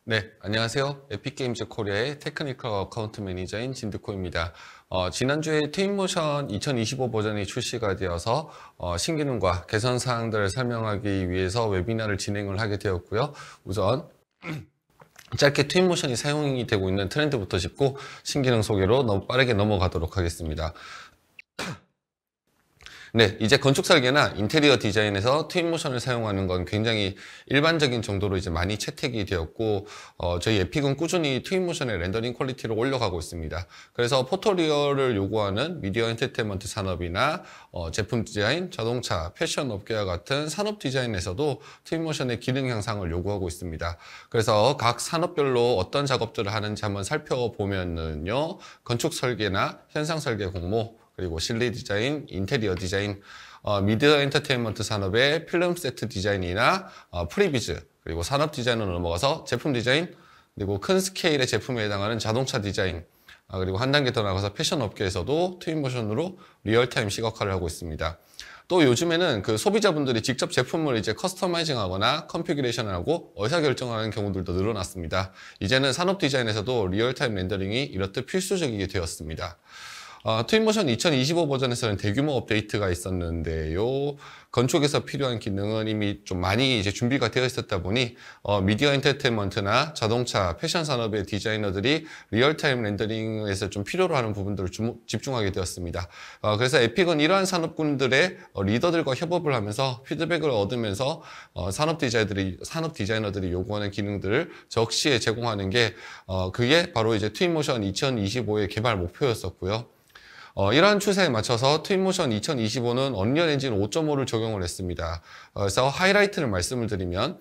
네, 안녕하세요. 에픽게임즈 코리아의 테크니컬 어카운트 매니저인 진드코입니다. 지난주에 트윈모션 2025 버전이 출시가 되어서 신기능과 개선 사항들을 설명하기 위해서 웨비나를 진행을 하게 되었고요. 우선 짧게 트윈모션이 사용이 되고 있는 트렌드부터 짚고 신기능 소개로 너무 빠르게 넘어가도록 하겠습니다. 네, 이제 건축 설계나 인테리어 디자인에서 트윈모션을 사용하는 건 굉장히 일반적인 정도로 이제 많이 채택이 되었고, 저희 에픽은 꾸준히 트윈모션의 렌더링 퀄리티를 올려가고 있습니다. 그래서 포토리얼을 요구하는 미디어 엔터테인먼트 산업이나 제품 디자인, 자동차, 패션 업계와 같은 산업 디자인에서도 트윈모션의 기능 향상을 요구하고 있습니다. 그래서 각 산업별로 어떤 작업들을 하는지 한번 살펴보면은요, 건축 설계나 현상 설계 공모, 그리고 실내 디자인, 인테리어 디자인, 미디어 엔터테인먼트 산업의 필름 세트 디자인이나 프리비즈, 그리고 산업 디자인으로 넘어가서 제품 디자인, 그리고 큰 스케일의 제품에 해당하는 자동차 디자인, 그리고 한 단계 더 나가서 패션 업계에서도 트윈모션으로 리얼타임 시각화를 하고 있습니다. 또 요즘에는 그 소비자분들이 직접 제품을 이제 커스터마이징 하거나 컨피규레이션을 하고 의사결정하는 경우들도 늘어났습니다. 이제는 산업 디자인에서도 리얼타임 렌더링이 이렇듯 필수적이게 되었습니다. 트윈모션 2025 버전에서는 대규모 업데이트가 있었는데요. 건축에서 필요한 기능은 이미 좀 많이 이제 준비가 되어 있었다 보니 미디어 엔터테인먼트나 자동차, 패션 산업의 디자이너들이 리얼타임 렌더링에서 좀 필요로 하는 부분들을 집중하게 되었습니다. 그래서 에픽은 이러한 산업군들의 리더들과 협업을 하면서 피드백을 얻으면서 산업 디자이너들이 요구하는 기능들을 적시에 제공하는 게 그게 바로 이제 트윈모션 2025의 개발 목표였었고요. 이러한 추세에 맞춰서 트윈모션 2025는 언리얼 엔진 5.5를 적용을 했습니다. 그래서 하이라이트를 말씀을 드리면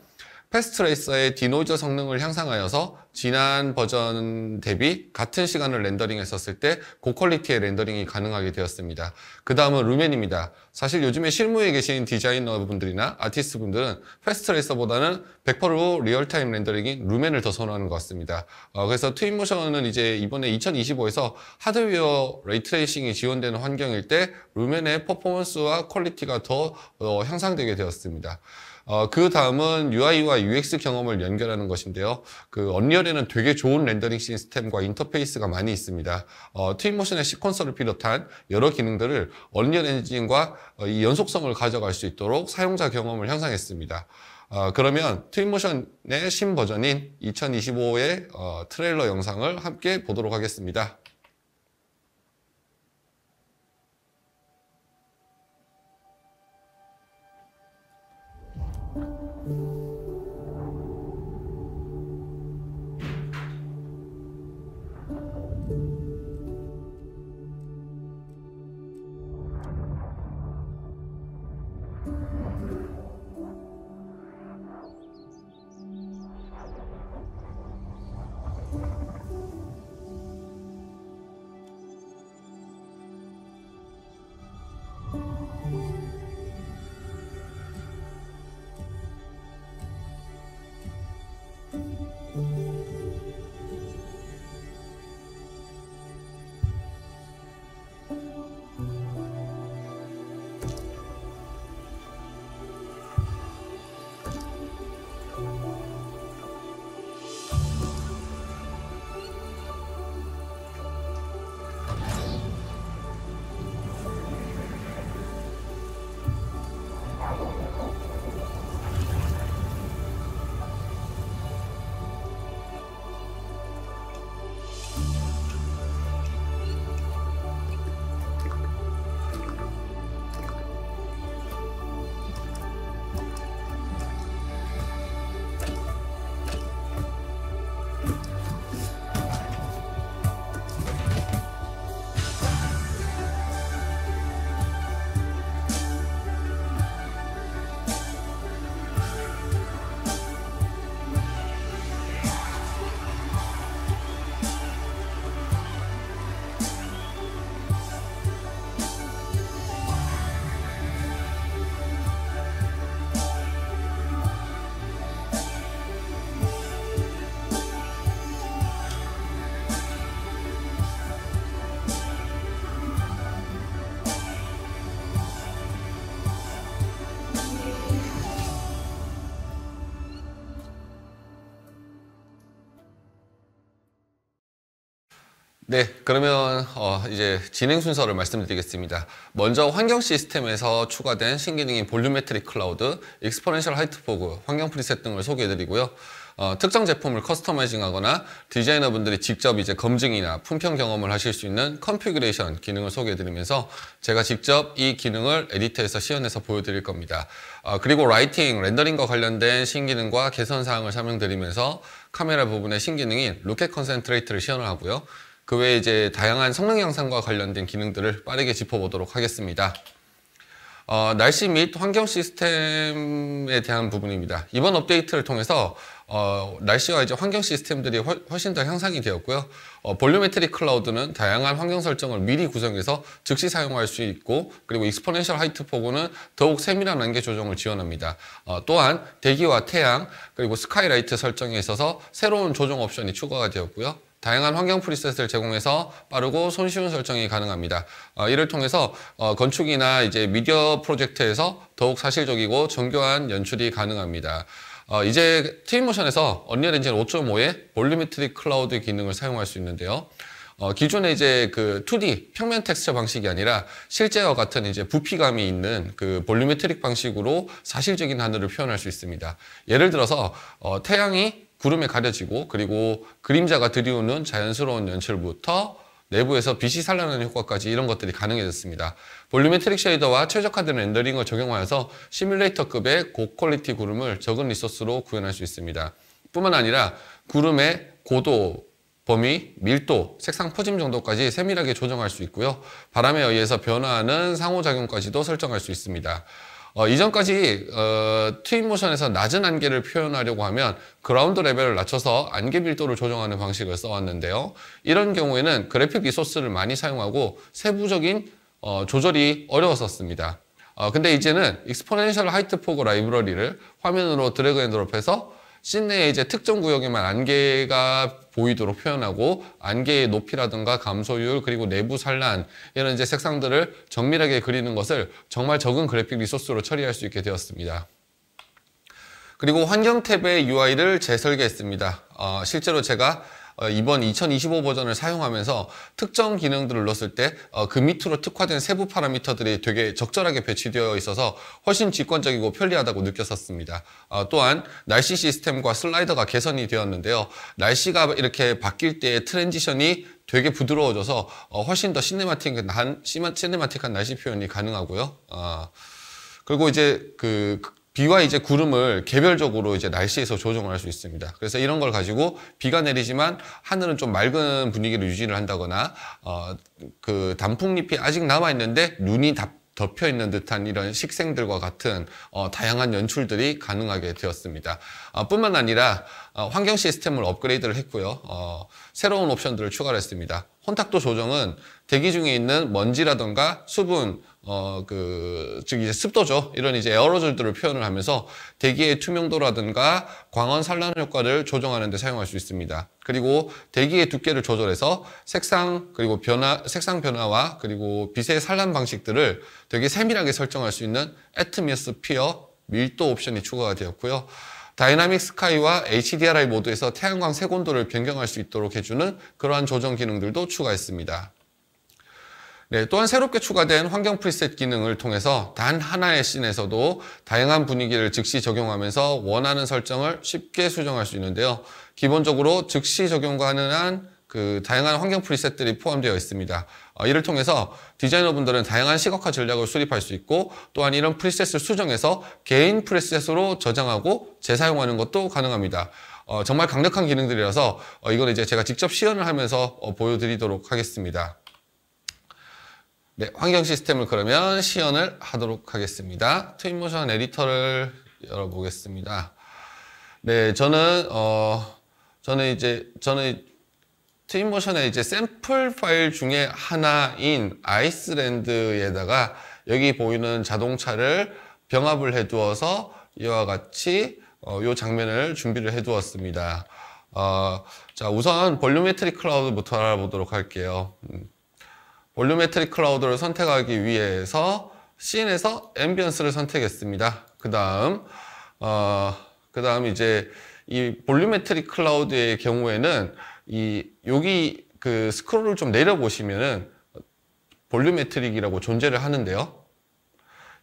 패스트레이서의 디노이저 성능을 향상하여서 지난 버전 대비 같은 시간을 렌더링했었을 때 고퀄리티의 렌더링이 가능하게 되었습니다. 그 다음은 루멘입니다. 사실 요즘에 실무에 계신 디자이너분들이나 아티스트분들은 패스트레이서보다는 100% 리얼타임 렌더링인 루멘을 더 선호하는 것 같습니다. 그래서 트윈모션은 이제 이번에 2025에서 하드웨어 레이트레이싱이 지원되는 환경일 때 루멘의 퍼포먼스와 퀄리티가 더 향상되게 되었습니다. 그 다음은 UI와 UX 경험을 연결하는 것인데요. 그 언리얼에는 되게 좋은 렌더링 시스템과 인터페이스가 많이 있습니다. 트윈모션의 시퀀서를 비롯한 여러 기능들을 언리얼 엔진과 이 연속성을 가져갈 수 있도록 사용자 경험을 향상했습니다. 그러면 트윈모션의 신버전인 2025의 트레일러 영상을 함께 보도록 하겠습니다. 네, 그러면 이제 진행 순서를 말씀드리겠습니다. 먼저 환경 시스템에서 추가된 신기능인 볼륨메트릭 클라우드, 익스포넨셜 하이트 포그, 환경 프리셋 등을 소개해드리고요. 특정 제품을 커스터마이징하거나 디자이너분들이 직접 이제 검증이나 품평 경험을 하실 수 있는 컨피그레이션 기능을 소개해드리면서 제가 직접 이 기능을 에디터에서 시연해서 보여드릴 겁니다. 그리고 라이팅, 렌더링과 관련된 신기능과 개선 사항을 설명드리면서 카메라 부분의 신기능인 루켓 컨센트레이트를 시연을 하고요. 그 외에 이제 다양한 성능 향상과 관련된 기능들을 빠르게 짚어보도록 하겠습니다. 날씨 및 환경 시스템에 대한 부분입니다. 이번 업데이트를 통해서 날씨와 이제 환경 시스템들이 훨씬 더 향상이 되었고요. 볼륨메트릭 클라우드는 다양한 환경 설정을 미리 구성해서 즉시 사용할 수 있고, 그리고 익스포넨셜 하이트 포그는 더욱 세밀한 안개 조정을 지원합니다. 또한 대기와 태양, 그리고 스카이라이트 설정에 있어서 새로운 조정 옵션이 추가가 되었고요. 다양한 환경 프리셋을 제공해서 빠르고 손쉬운 설정이 가능합니다. 이를 통해서 건축이나 이제 미디어 프로젝트에서 더욱 사실적이고 정교한 연출이 가능합니다. 이제 트윈모션에서 언리얼 엔진 5.5의 볼륨메트릭 클라우드 기능을 사용할 수 있는데요. 기존에 이제 그 2D 평면 텍스처 방식이 아니라 실제와 같은 이제 부피감이 있는 그 볼륨메트릭 방식으로 사실적인 하늘을 표현할 수 있습니다. 예를 들어서 태양이 구름에 가려지고, 그리고 그림자가 들이오는 자연스러운 연출부터 내부에서 빛이 산란하는 효과까지 이런 것들이 가능해졌습니다. 볼륨메트릭 쉐이더와 최적화된 렌더링을 적용하여서 시뮬레이터급의 고퀄리티 구름을 적은 리소스로 구현할 수 있습니다. 뿐만 아니라 구름의 고도, 범위, 밀도, 색상 퍼짐 정도까지 세밀하게 조정할 수 있고요. 바람에 의해서 변화하는 상호작용까지도 설정할 수 있습니다. 이전까지 트윈모션에서 낮은 안개를 표현하려고 하면 그라운드 레벨을 낮춰서 안개 밀도를 조정하는 방식을 써왔는데요. 이런 경우에는 그래픽 리소스를 많이 사용하고 세부적인 조절이 어려웠었습니다. 근데 이제는 익스포넨셜 하이트 포그 라이브러리를 화면으로 드래그 앤 드롭해서 씬 내에 이제 특정 구역에만 안개가 보이도록 표현하고, 안개의 높이라든가 감소율, 그리고 내부 산란, 이런 이제 색상들을 정밀하게 그리는 것을 정말 적은 그래픽 리소스로 처리할 수 있게 되었습니다. 그리고 환경 탭의 UI를 재설계했습니다. 실제로 제가 이번 2025 버전을 사용하면서 특정 기능들을 넣었을 때 그 밑으로 특화된 세부 파라미터들이 되게 적절하게 배치되어 있어서 훨씬 직관적이고 편리하다고 느꼈었습니다. 또한 날씨 시스템과 슬라이더가 개선이 되었는데요. 날씨가 이렇게 바뀔 때의 트랜지션이 되게 부드러워져서 훨씬 더 시네마틱한 날씨 표현이 가능하고요. 그리고 이제 비와 이제 구름을 개별적으로 이제 날씨에서 조정을 할 수 있습니다. 그래서 이런 걸 가지고 비가 내리지만 하늘은 좀 맑은 분위기를 유지를 한다거나, 그 단풍잎이 아직 남아있는데 눈이 덮여 있는 듯한 이런 식생들과 같은 다양한 연출들이 가능하게 되었습니다. 뿐만 아니라 환경 시스템을 업그레이드를 했고요. 새로운 옵션들을 추가를 했습니다. 혼탁도 조정은 대기 중에 있는 먼지라던가 수분, 즉 이제 습도죠. 이런 이제 에어로졸들을 표현을 하면서 대기의 투명도라든가 광원 산란 효과를 조정하는 데 사용할 수 있습니다. 그리고 대기의 두께를 조절해서 색상 변화와 그리고 빛의 산란 방식들을 되게 세밀하게 설정할 수 있는 애트모스피어 밀도 옵션이 추가가 되었고요. 다이나믹 스카이와 HDRI 모드에서 태양광 색온도를 변경할 수 있도록 해주는 그러한 조정 기능들도 추가했습니다. 네, 또한 새롭게 추가된 환경 프리셋 기능을 통해서 단 하나의 씬에서도 다양한 분위기를 즉시 적용하면서 원하는 설정을 쉽게 수정할 수 있는데요. 기본적으로 즉시 적용 가능한 다양한 환경 프리셋들이 포함되어 있습니다. 이를 통해서 디자이너분들은 다양한 시각화 전략을 수립할 수 있고, 또한 이런 프리셋을 수정해서 개인 프리셋으로 저장하고 재사용하는 것도 가능합니다. 정말 강력한 기능들이라서 이건 이제 제가 직접 시연을 하면서 보여드리도록 하겠습니다. 네, 환경 시스템을 그러면 시연을 하도록 하겠습니다. 트윈모션 에디터를 열어보겠습니다. 네, 저는 트윈모션의 이제 샘플 파일 중에 하나인 아이스랜드에다가 여기 보이는 자동차를 병합을 해 두어서 이와 같이 이 장면을 준비를 해 두었습니다. 자, 우선 볼륨메트릭 클라우드부터 알아보도록 할게요. 볼륨메트릭 클라우드를 선택하기 위해서 씬에서 앰비언스를 선택했습니다. 그 다음 이제 이 볼륨메트릭 클라우드의 경우에는 여기 그 스크롤을 좀 내려보시면은 볼륨메트릭이라고 존재를 하는데요.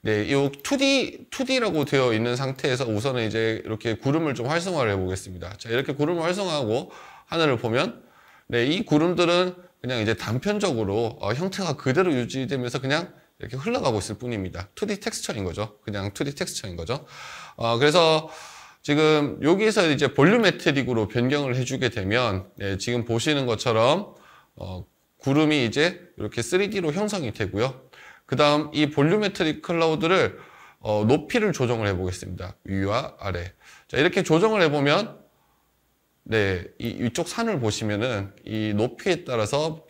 네, 이 2D라고 되어 있는 상태에서 우선은 이제 이렇게 구름을 좀 활성화를 해보겠습니다. 자, 이렇게 구름을 활성화하고 하늘을 보면, 네, 이 구름들은 그냥 이제 단편적으로 형태가 그대로 유지되면서 그냥 이렇게 흘러가고 있을 뿐입니다. 2D 텍스처인 거죠. 그냥 2D 텍스처인 거죠. 그래서 지금 여기서 이제 볼륨메트릭으로 변경을 해주게 되면, 네, 지금 보시는 것처럼 구름이 이제 이렇게 3D로 형성이 되고요. 그 다음 이 볼륨메트릭 클라우드를 높이를 조정을 해보겠습니다. 위와 아래. 자, 이렇게 조정을 해보면, 네, 이쪽 산을 보시면은 이 높이에 따라서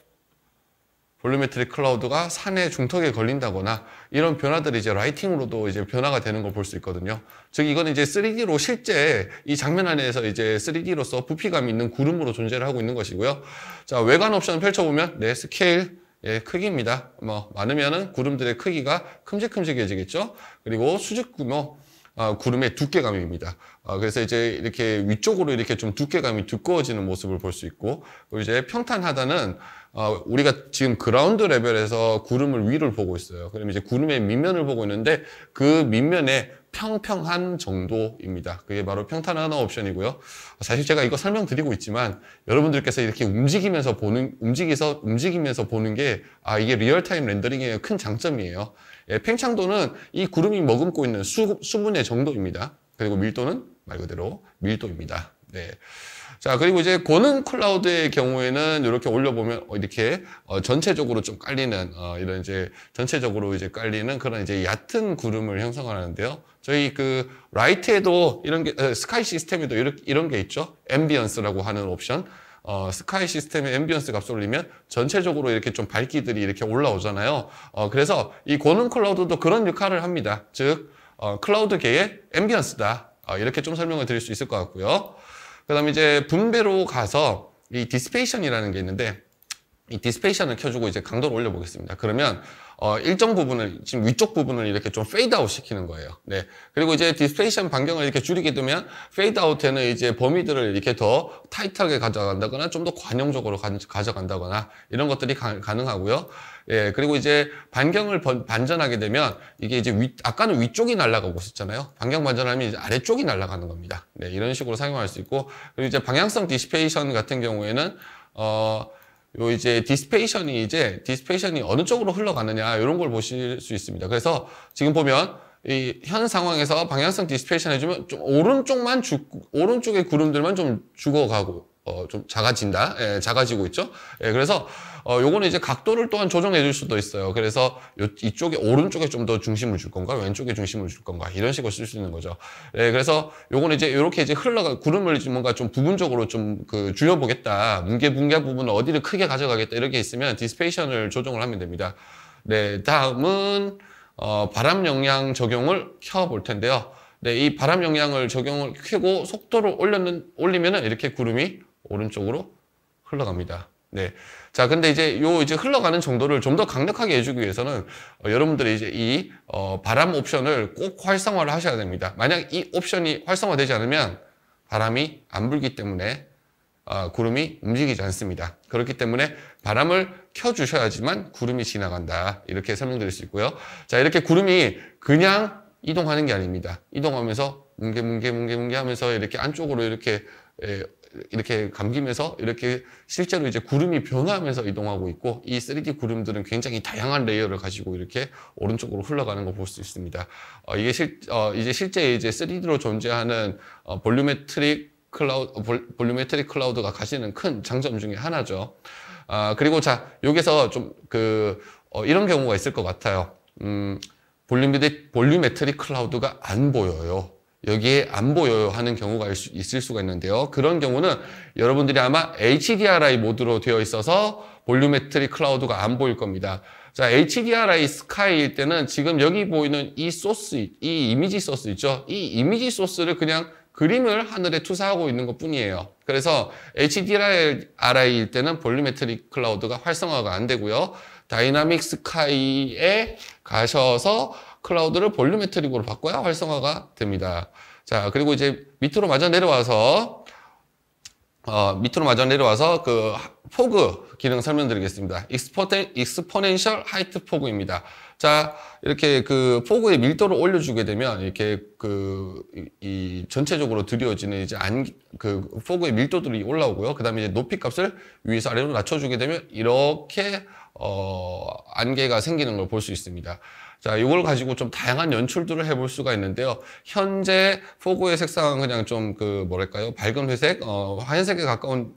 볼륨메트릭 클라우드가 산의 중턱에 걸린다거나 이런 변화들이 이제 라이팅으로도 이제 변화가 되는 걸 볼 수 있거든요. 즉 이거는 이제 3D로 실제 이 장면 안에서 이제 3D로서 부피감이 있는 구름으로 존재를 하고 있는 것이고요. 자, 외관 옵션을 펼쳐보면, 네, 스케일, 예, 크기입니다. 많으면은 구름들의 크기가 큼직큼직해지겠죠. 그리고 수직 규모, 구름의 두께감입니다. 그래서 이제 이렇게 위쪽으로 이렇게 좀 두께감이 두꺼워지는 모습을 볼 수 있고, 그리고 이제 평탄하다는 우리가 지금 그라운드 레벨에서 구름을 위를 보고 있어요. 그러면 이제 구름의 밑면을 보고 있는데 그 밑면에 평평한 정도입니다. 그게 바로 평탄한 옵션이고요. 사실 제가 이거 설명드리고 있지만 여러분들께서 이렇게 움직이면서 보는 게 이게 리얼타임 렌더링의 큰 장점이에요. 예, 팽창도는 이 구름이 머금고 있는 수분의 정도입니다. 그리고 밀도는 말 그대로 밀도입니다. 네. 자, 그리고 이제 고능 클라우드의 경우에는 이렇게 올려보면 이렇게 전체적으로 좀 깔리는 이런 이제 전체적으로 이제 깔리는 그런 이제 얕은 구름을 형성하는데요. 저희 그 라이트에도 이런 게 스카이 시스템에도 이런 게 있죠. 앰비언스라고 하는 옵션. 스카이 시스템의 앰비언스 값을 올리면 전체적으로 이렇게 좀 밝기들이 이렇게 올라오잖아요. 그래서 이 고능 클라우드도 그런 역할을 합니다. 즉 클라우드계의 앰비언스다. 이렇게 좀 설명을 드릴 수 있을 것 같고요. 그 다음에 이제 분배로 가서 이 디스페이션이라는 게 있는데 이 디스페이션을 켜주고 이제 강도를 올려보겠습니다. 그러면 일정 부분을 지금 위쪽 부분을 이렇게 좀 페이드 아웃 시키는 거예요. 네. 그리고 이제 디스페이션 반경을 이렇게 줄이게 되면 페이드 아웃에는 이제 범위들을 이렇게 더 타이트하게 가져간다거나 좀 더 관용적으로 가져간다거나 이런 것들이 가능하고요. 예, 그리고 이제 반경을 반전하게 되면 이게 이제 아까는 위쪽이 날아가고 있었잖아요. 반경 반전하면 이제 아래쪽이 날아가는 겁니다. 네, 이런 식으로 사용할 수 있고, 그리고 이제 방향성 디스페이션 같은 경우에는 요 이제 디스페이션이 어느 쪽으로 흘러가느냐 이런 걸 보실 수 있습니다. 그래서 지금 보면 이 현 상황에서 방향성 디스페이션 해주면 좀 오른쪽의 구름들만 좀 죽어가고 좀 작아진다. 예, 작아지고 있죠. 예, 그래서 요거는 이제 각도를 또한 조정해 줄 수도 있어요. 그래서 이쪽에 오른쪽에 좀 더 중심을 줄 건가, 왼쪽에 중심을 줄 건가 이런 식으로 쓸 수 있는 거죠. 예, 그래서 요거는 이제 이렇게 이제 구름을 뭔가 좀 부분적으로 좀 줄여보겠다. 뭉게 부분을 어디를 크게 가져가겠다 이렇게 있으면 디스페이션을 조정을 하면 됩니다. 네, 다음은 바람 영향 적용을 켜볼 텐데요. 네, 이 바람 영향을 적용을 켜고 속도를 올리면은 이렇게 구름이 오른쪽으로 흘러갑니다. 네. 자, 근데 이제 이제 흘러가는 정도를 좀 더 강력하게 해주기 위해서는 여러분들이 이제 이 바람 옵션을 꼭 활성화를 하셔야 됩니다. 만약 이 옵션이 활성화되지 않으면 바람이 안 불기 때문에 구름이 움직이지 않습니다. 그렇기 때문에 바람을 켜주셔야지만 구름이 지나간다. 이렇게 설명드릴 수 있고요. 자, 이렇게 구름이 그냥 이동하는 게 아닙니다. 이동하면서 뭉게 하면서 이렇게 안쪽으로 이렇게 감기면서 이렇게 실제로 이제 구름이 변화하면서 이동하고 있고, 이 3D 구름들은 굉장히 다양한 레이어를 가지고 이렇게 오른쪽으로 흘러가는 걸 볼 수 있습니다. 이게 이제 실제 이제 3D로 존재하는 볼륨메트릭 클라우드가 가지는 큰 장점 중에 하나죠. 그리고 자, 여기서 좀 이런 경우가 있을 것 같아요. 볼륨메트릭 클라우드가 안 보여요. 여기에 안 보여요 하는 경우가 있을 수가 있는데요. 그런 경우는 여러분들이 아마 HDRI 모드로 되어 있어서 볼륨메트릭 클라우드가 안 보일 겁니다. 자, HDRI 스카이일 때는 지금 여기 보이는 이 이미지 소스 있죠? 이 이미지 소스를 그냥 그림을 하늘에 투사하고 있는 것 뿐이에요. 그래서 HDRI일 때는 볼륨메트릭 클라우드가 활성화가 안 되고요. 다이나믹 스카이에 가셔서 클라우드를 볼륨메트릭으로 바꿔야 활성화가 됩니다. 자, 그리고 이제 밑으로 마저 내려와서 밑으로 마저 내려와서 그 포그 기능 설명드리겠습니다. 익스포넨셜 하이트 포그입니다. 자, 이렇게 그 포그의 밀도를 올려주게 되면 이렇게 이 전체적으로 드리워지는 이제 그 포그의 밀도들이 올라오고요. 그 다음에 이제 높이 값을 위에서 아래로 낮춰주게 되면 이렇게 안개가 생기는 걸 볼 수 있습니다. 자, 이걸 가지고 좀 다양한 연출들을 해볼 수가 있는데요. 현재 포그의 색상은 그냥 좀 뭐랄까요, 밝은 회색, 하얀색에 가까운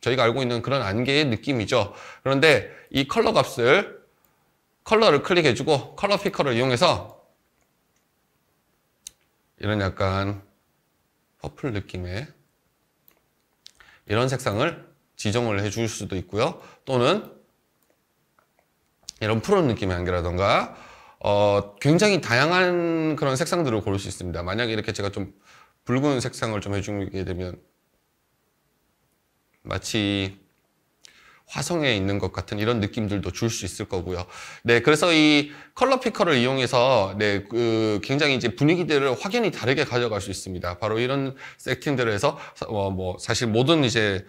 저희가 알고 있는 그런 안개의 느낌이죠. 그런데 이 컬러를 클릭해주고 컬러 피커를 이용해서 이런 약간 퍼플 느낌의 이런 색상을 지정을 해줄 수도 있고요. 또는 이런 푸른 느낌의 안개라던가 굉장히 다양한 그런 색상들을 고를 수 있습니다. 만약에 이렇게 제가 좀 붉은 색상을 좀 해주게 되면 마치 화성에 있는 것 같은 이런 느낌들도 줄 수 있을 거고요. 네, 그래서 이 컬러 피커를 이용해서 굉장히 이제 분위기들을 확연히 다르게 가져갈 수 있습니다. 바로 이런 세팅들을 해서 사실 모든 이제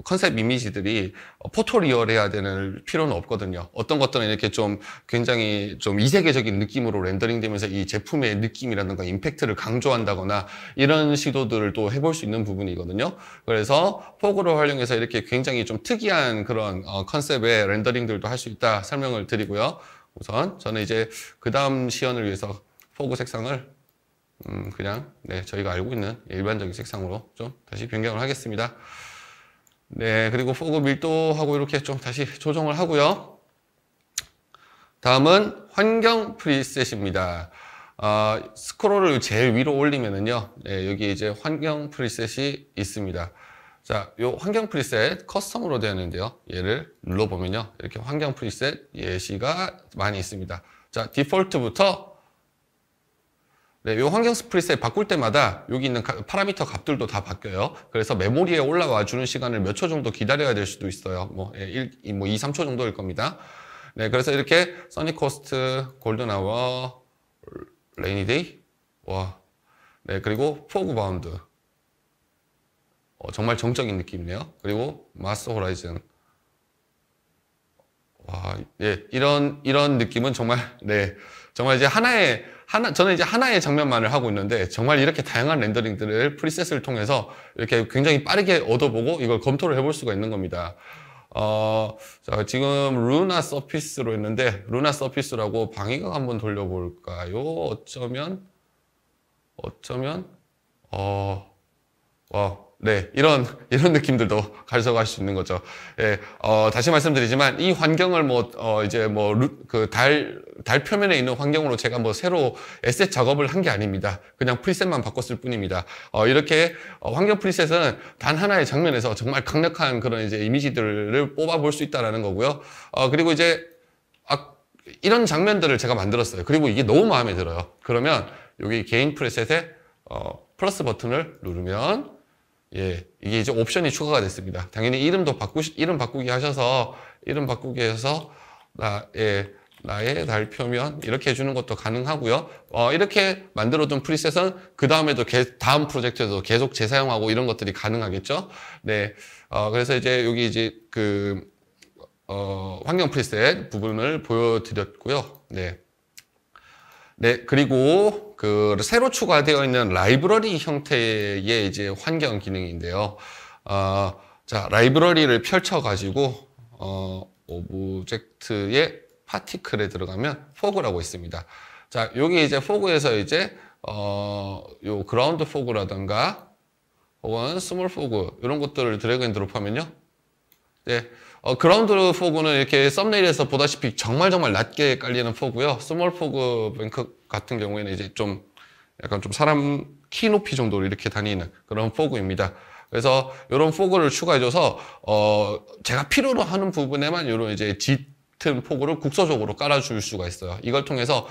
컨셉 이미지들이 포토리얼해야 되는 필요는 없거든요. 어떤 것들은 이렇게 좀 굉장히 좀 이세계적인 느낌으로 렌더링되면서 이 제품의 느낌이라든가 임팩트를 강조한다거나 이런 시도들을 또 해볼 수 있는 부분이거든요. 그래서 포그를 활용해서 이렇게 굉장히 좀 특이한 그런 컨셉의 렌더링들도 할 수 있다 설명을 드리고요. 우선 저는 이제 그 다음 시연을 위해서 포그 색상을 그냥 저희가 알고 있는 일반적인 색상으로 좀 다시 변경을 하겠습니다. 네, 그리고 포그 밀도하고 이렇게 좀 다시 조정을 하고요. 다음은 환경 프리셋입니다. 스크롤을 제일 위로 올리면은요, 여기 이제 환경 프리셋이 있습니다. 자, 요 환경 프리셋 커스텀으로 되어 있는데요. 얘를 눌러보면요. 이렇게 환경 프리셋 예시가 많이 있습니다. 자, 디폴트부터 요 환경 프리셋 바꿀 때마다 여기 있는 파라미터 값들도 다 바뀌어요. 그래서 메모리에 올라와 주는 시간을 몇 초 정도 기다려야 될 수도 있어요. 2, 3초 정도일 겁니다. 네, 그래서 이렇게 써니 코스트, 골든 아워, 레이니 데이, 네, 그리고 포그 바운드. 정말 정적인 느낌이네요. 그리고 마스 호라이즌. 예, 이런 느낌은 정말, 정말 이제 저는 이제 하나의 장면만을 하고 있는데, 정말 이렇게 다양한 렌더링들을 프리셋을 통해서 이렇게 굉장히 빠르게 얻어보고 이걸 검토를 해볼 수가 있는 겁니다. 자, 지금 루나 서피스로 했는데, 루나 서피스라고 방위각 한번 돌려볼까요? 어쩌면, 네, 이런 느낌들도 가져갈 수 있는 거죠. 예, 다시 말씀드리지만, 이 환경을 달 표면에 있는 환경으로 제가 새로 에셋 작업을 한 게 아닙니다. 그냥 프리셋만 바꿨을 뿐입니다. 이렇게, 환경 프리셋은 단 하나의 장면에서 정말 강력한 그런 이제 이미지들을 뽑아볼 수 있다는 거고요. 그리고 이제, 이런 장면들을 제가 만들었어요. 그리고 이게 너무 마음에 들어요. 그러면 여기 개인 프리셋에, 플러스 버튼을 누르면, 예, 이게 이제 옵션이 추가가 됐습니다. 당연히 이름 바꾸기 하셔서, 나의 달 표면, 이렇게 해주는 것도 가능하고요. 이렇게 만들어둔 프리셋은 그 다음에도 다음 프로젝트에도 계속 재사용하고 이런 것들이 가능하겠죠. 네. 그래서 이제 여기 이제 환경 프리셋 부분을 보여드렸고요. 네. 네, 그리고 새로 추가되어 있는 라이브러리 형태의 이제 환경 기능인데요. 자, 라이브러리를 펼쳐가지고, 오브젝트의 파티클에 들어가면 포그라고 있습니다. 자, 여기 이제 포그에서 이제, 요 그라운드 포그라던가, 혹은 스몰 포그, 이런 것들을 드래그 앤 드롭하면요. 네. 그라운드 포그는 이렇게 썸네일에서 보다시피 정말 낮게 깔리는 포고요. 스몰 포그 뱅크 같은 경우에는 이제 약간 좀 사람 키 높이 정도로 이렇게 다니는 그런 포그입니다. 그래서 이런 포그를 추가해줘서 제가 필요로 하는 부분에만 이런 이제 짙은 포그를 국소적으로 깔아줄 수가 있어요. 이걸 통해서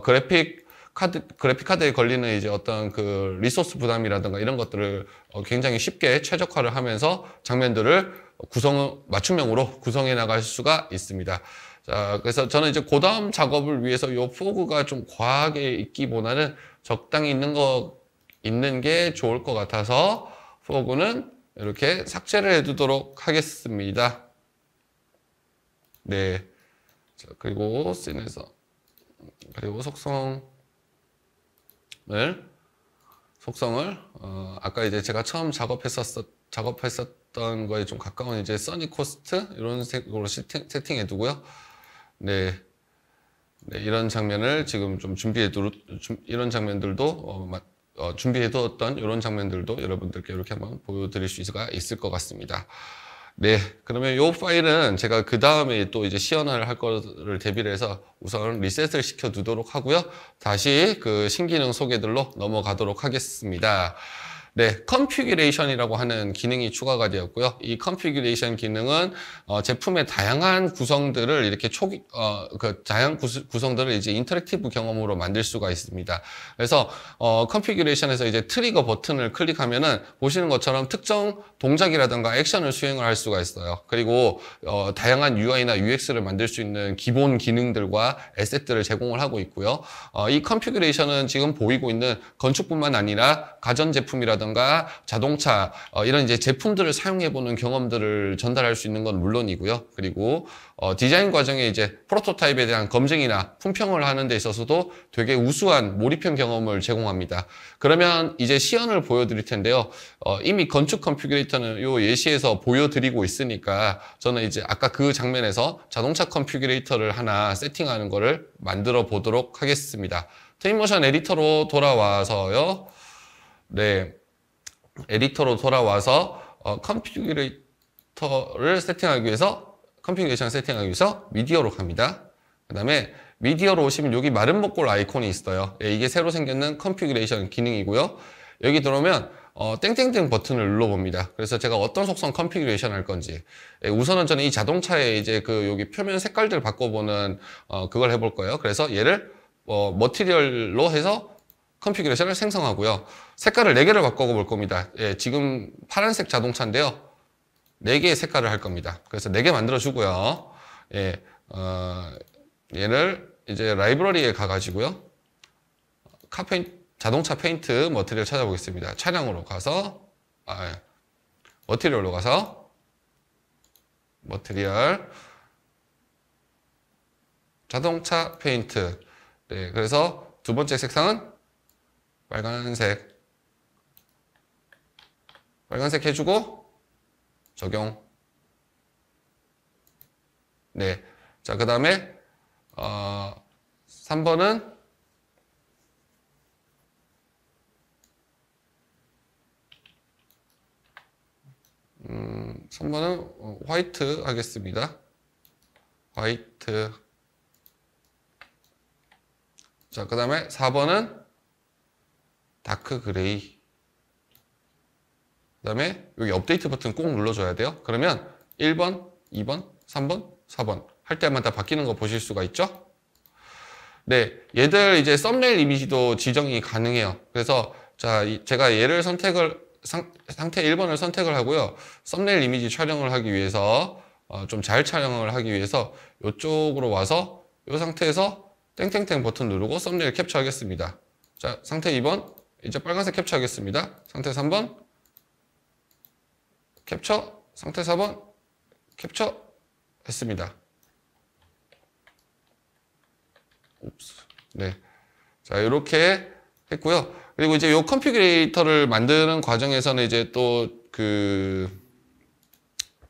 그래픽 카드에 걸리는 이제 어떤 리소스 부담이라든가 이런 것들을 굉장히 쉽게 최적화를 하면서 장면들을 맞춤형으로 구성해 나갈 수가 있습니다. 자, 그래서 저는 이제 그 다음 작업을 위해서 이 포그가 좀 과하게 있기보다는 적당히 있는 게 좋을 것 같아서 포그는 이렇게 삭제를 해두도록 하겠습니다. 네. 자, 그리고 씬에서 그리고 속성을 아까 이제 제가 처음 작업했었던 거에 좀 가까운 이제 써니 코스트 이런 색으로 세팅해 두고요. 네. 네, 이런 장면을 지금 좀 이런 장면들도 준비해 두었던 이런 장면들도 여러분들께 이렇게 한번 보여드릴 수가 있을 것 같습니다. 네, 그러면 이 파일은 제가 그 다음에 또 이제 시연을 할 거를 대비를 해서 우선 리셋을 시켜 두도록 하고요. 다시 그 신기능 소개들로 넘어가도록 하겠습니다. 네, 컨피규레이션이라고 하는 기능이 추가가 되었고요. 이 컨피규레이션 기능은 제품의 다양한 구성들을 이렇게 다양한 구성들을 이제 인터랙티브 경험으로 만들 수가 있습니다. 그래서 컨피규레이션에서 이제 트리거 버튼을 클릭하면은 보시는 것처럼 특정 동작이라든가 액션을 수행을 할 수가 있어요. 그리고 다양한 UI나 UX를 만들 수 있는 기본 기능들과 에셋들을 제공을 하고 있고요. 이 컨피규레이션은 지금 보이고 있는 건축뿐만 아니라 가전제품이라든가 자동차 이런 이제 제품들을 사용해보는 경험들을 전달할 수 있는 건 물론이고요. 그리고 디자인 과정에 이제 프로토타입에 대한 검증이나 품평을 하는 데 있어서도 되게 우수한 몰입형 경험을 제공합니다. 그러면 이제 시연을 보여드릴 텐데요. 이미 건축 컨피규레이터는 요 예시에서 보여드리고 있으니까 저는 이제 아까 그 장면에서 자동차 컨피규레이터를 하나 세팅하는 거를 만들어 보도록 하겠습니다. 트윈모션 에디터로 돌아와서요. 네. 에디터로 돌아와서 컨피규레이션을 세팅하기 위해서 미디어로 갑니다. 그 다음에 미디어로 오시면 여기 마른 목골 아이콘이 있어요. 이게 새로 생겼는 컨피규레이션 기능이고요. 여기 들어오면 땡땡땡 버튼을 눌러봅니다. 그래서 제가 어떤 속성 컨피규레이션 할 건지 우선은 저는 이 자동차의 이제 그 여기 표면 색깔들 바꿔보는 그걸 해볼 거예요. 그래서 얘를 머티리얼로 해서 컨피규레이션을 생성하고요. 색깔을 4개를 바꿔볼 겁니다. 예, 지금 파란색 자동차인데요. 4개의 색깔을 할 겁니다. 그래서 4개 만들어주고요. 예, 얘를 이제 라이브러리에 가가지고요. 자동차 페인트 머티리얼 찾아보겠습니다. 차량으로 가서, 머티리얼로 가서, 머티리얼, 자동차 페인트. 네, 그래서 두 번째 색상은 빨간색 해주고 적용. 네, 자, 그 다음에 3번은 화이트 하겠습니다. 화이트. 자, 그 다음에 4번은 다크 그레이. 그 다음에 여기 업데이트 버튼 꼭 눌러줘야 돼요. 그러면 1번, 2번, 3번, 4번 할 때마다 바뀌는 거 보실 수가 있죠? 네, 얘들 이제 썸네일 이미지도 지정이 가능해요. 그래서 자, 제가 얘를 상태 1번을 선택을 하고요. 썸네일 이미지 촬영을 하기 위해서 좀 잘 촬영을 하기 위해서 이쪽으로 와서 이 상태에서 땡땡땡 버튼 누르고 썸네일 캡처하겠습니다. 자, 상태 2번 이제 빨간색 캡처하겠습니다. 상태 3번 캡처, 상태 4번 캡처 했습니다. 네, 자, 이렇게 했고요. 그리고 이제 이 컨피규레이터를 만드는 과정에서는 이제 또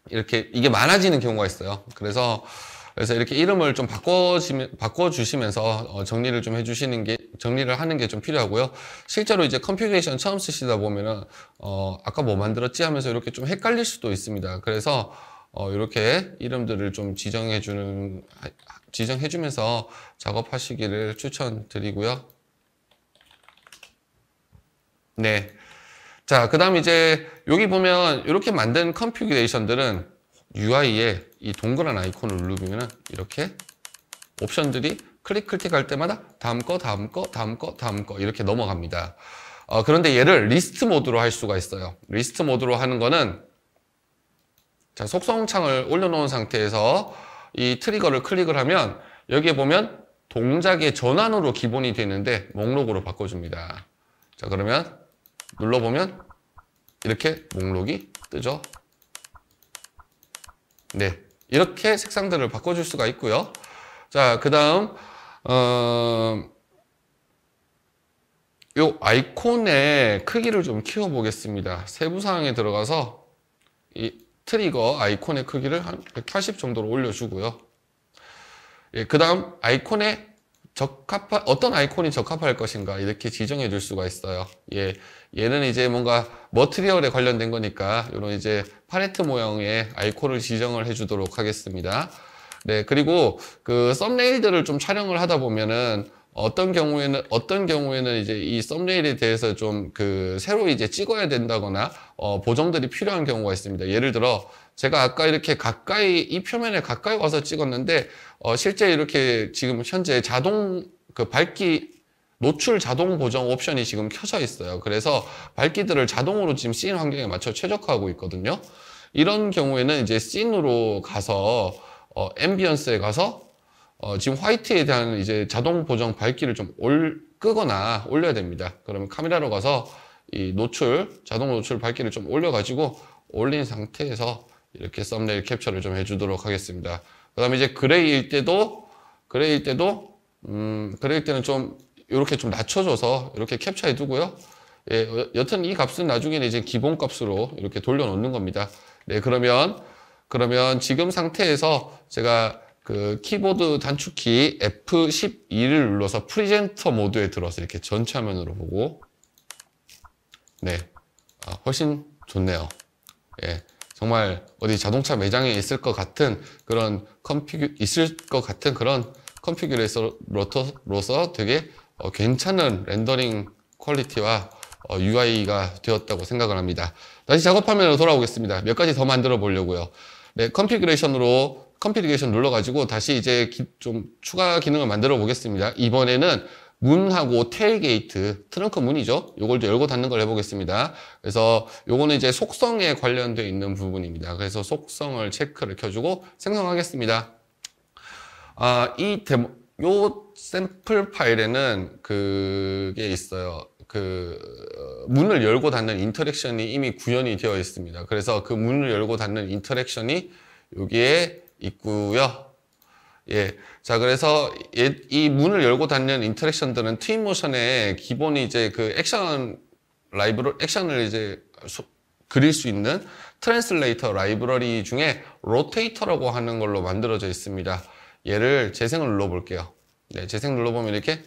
이렇게 이게 많아지는 경우가 있어요. 그래서 이렇게 이름을 좀 바꿔주시면서 정리를 좀 정리를 하는 게 좀 필요하고요. 실제로 이제 컨피규레이션 처음 쓰시다 보면은, 아까 뭐 만들었지 하면서 이렇게 좀 헷갈릴 수도 있습니다. 그래서, 이렇게 이름들을 좀 지정해주면서 작업하시기를 추천드리고요. 네. 자, 그 다음 이제 여기 보면 이렇게 만든 컨피규레이션들은 UI에 이 동그란 아이콘을 누르면 이렇게 옵션들이 클릭할 때마다 다음 거 이렇게 넘어갑니다. 그런데 얘를 리스트 모드로 할 수가 있어요. 리스트 모드로 하는 거는 자, 속성창을 올려놓은 상태에서 이 트리거를 클릭을 하면 여기에 보면 동작의 전환으로 기본이 되는데 목록으로 바꿔줍니다. 자, 그러면 눌러보면 이렇게 목록이 뜨죠? 네, 이렇게 색상들을 바꿔줄 수가 있고요. 자, 그 다음 요 아이콘의 크기를 좀 키워보겠습니다. 세부 사항에 들어가서 이 트리거 아이콘의 크기를 한 180 정도로 올려주고요. 예, 그 다음 아이콘에 어떤 아이콘이 적합할 것인가 이렇게 지정해 줄 수가 있어요. 예, 얘는 이제 뭔가 머티리얼에 관련된 거니까 이런 이제 팔레트 모양의 아이콘을 지정을 해 주도록 하겠습니다. 네, 그리고 그 썸네일들을 좀 촬영을 하다 보면은 어떤 경우에는 이제 이 썸네일에 대해서 좀 새로 이제 찍어야 된다거나 보정들이 필요한 경우가 있습니다. 예를 들어 제가 아까 이렇게 이 표면에 가까이 와서 찍었는데 실제 이렇게 지금 현재 자동 밝기 노출 자동 보정 옵션이 지금 켜져 있어요. 그래서 밝기들을 자동으로 지금 씬 환경에 맞춰 최적화하고 있거든요. 이런 경우에는 이제 씬으로 가서 앰비언스에 가서 지금 화이트에 대한 이제 자동 보정 밝기를 좀 끄거나 올려야 됩니다. 그러면 카메라로 가서 이 자동 노출 밝기를 좀 올려가지고 올린 상태에서 이렇게 썸네일 캡처를 좀 해주도록 하겠습니다. 그 다음에 이제 그레이일 때는 좀 이렇게 좀 낮춰줘서 이렇게 캡처해 두고요. 예, 여튼 이 값은 나중에는 이제 기본 값으로 이렇게 돌려놓는 겁니다. 네, 그러면 지금 상태에서 제가 키보드 단축키 F12를 눌러서 프리젠터 모드에 들어서 이렇게 전체 화면으로 보고, 네, 훨씬 좋네요. 예, 정말 어디 자동차 매장에 있을 것 같은 그런 컨피규레이션으로서 되게 괜찮은 렌더링 퀄리티와 UI가 되었다고 생각을 합니다. 다시 작업 화면으로 돌아오겠습니다. 몇 가지 더 만들어 보려고요. 네, 컨피규레이션 눌러가지고 다시 이제 좀 추가 기능을 만들어 보겠습니다. 이번에는 문하고 테일게이트, 트렁크 문이죠. 요걸 열고 닫는 걸 해보겠습니다. 그래서 요거는 이제 속성에 관련되어 있는 부분입니다. 그래서 속성을 체크를 켜주고 생성하겠습니다. 요 샘플 파일에는 그게 있어요. 문을 열고 닫는 인터랙션이 이미 구현이 되어 있습니다. 그래서 그 문을 열고 닫는 인터랙션이 여기에 있고요. 예. 자, 그래서 이 문을 열고 닫는 인터랙션들은 트윈모션에 기본이 이제 액션을 이제 그릴 수 있는 트랜슬레이터 라이브러리 중에 로테이터라고 하는 걸로 만들어져 있습니다. 얘를 재생을 눌러볼게요. 네, 재생 눌러보면 이렇게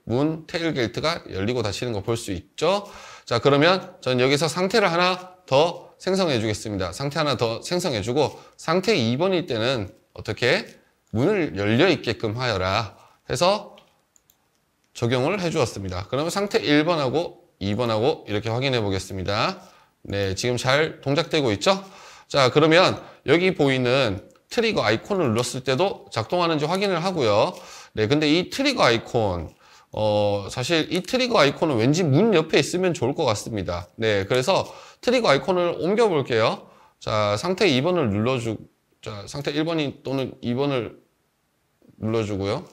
문 테일게이트가 열리고 닫히는 거 볼 수 있죠. 자, 그러면 전 여기서 상태를 하나 더 생성해 주겠습니다. 상태 하나 더 생성해 주고 상태 2번일 때는 어떻게 문을 열려 있게끔 하여라 해서 적용을 해 주었습니다. 그러면 상태 1번하고 2번하고 이렇게 확인해 보겠습니다. 네, 지금 잘 동작되고 있죠? 자, 그러면 여기 보이는 트리거 아이콘을 눌렀을 때도 작동하는지 확인을 하고요. 네, 근데 이 트리거 아이콘 사실 이 트리거 아이콘은 왠지 문 옆에 있으면 좋을 것 같습니다. 네, 그래서 트리거 아이콘을 옮겨 볼게요. 자, 상태 2번을 자, 상태 1번 또는 2번을 눌러주고요.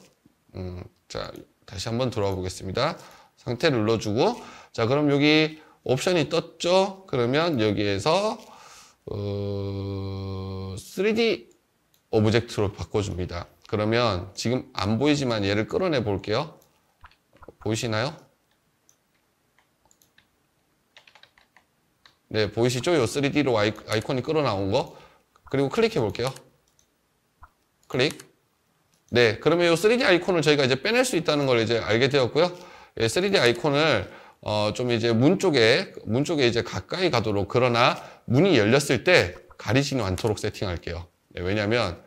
자, 다시 한번 들어와 보겠습니다. 상태를 눌러주고, 자, 그럼 여기 옵션이 떴죠? 그러면 여기에서 3D 오브젝트로 바꿔줍니다. 그러면 지금 안 보이지만 얘를 끌어내 볼게요. 보이시나요? 네, 보이시죠? 요 3D로 아이콘이 끌어나온 거. 그리고 클릭해 볼게요. 클릭. 네, 그러면 요 3D 아이콘을 저희가 이제 빼낼 수 있다는 걸 이제 알게 되었고요. 예, 3D 아이콘을 좀 이제 문 쪽에 이제 가까이 가도록, 그러나 문이 열렸을 때 가리지는 않도록 세팅할게요. 네, 왜냐면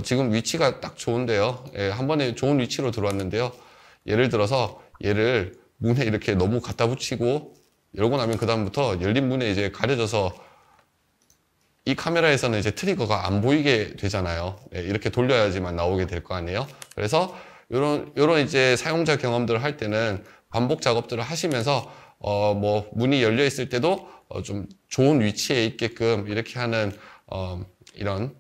지금 위치가 딱 좋은데요. 예, 한 번에 좋은 위치로 들어왔는데요. 예를 들어서 얘를 문에 이렇게 너무 갖다 붙이고 열고 나면 그 다음부터 열린 문에 이제 가려져서 이 카메라에서는 이제 트리거가 안 보이게 되잖아요. 네, 이렇게 돌려야지만 나오게 될 거 아니에요. 그래서 요런 이제 사용자 경험들을 할 때는 반복 작업들을 하시면서 뭐 문이 열려 있을 때도 좀 좋은 위치에 있게끔 이렇게 하는 이런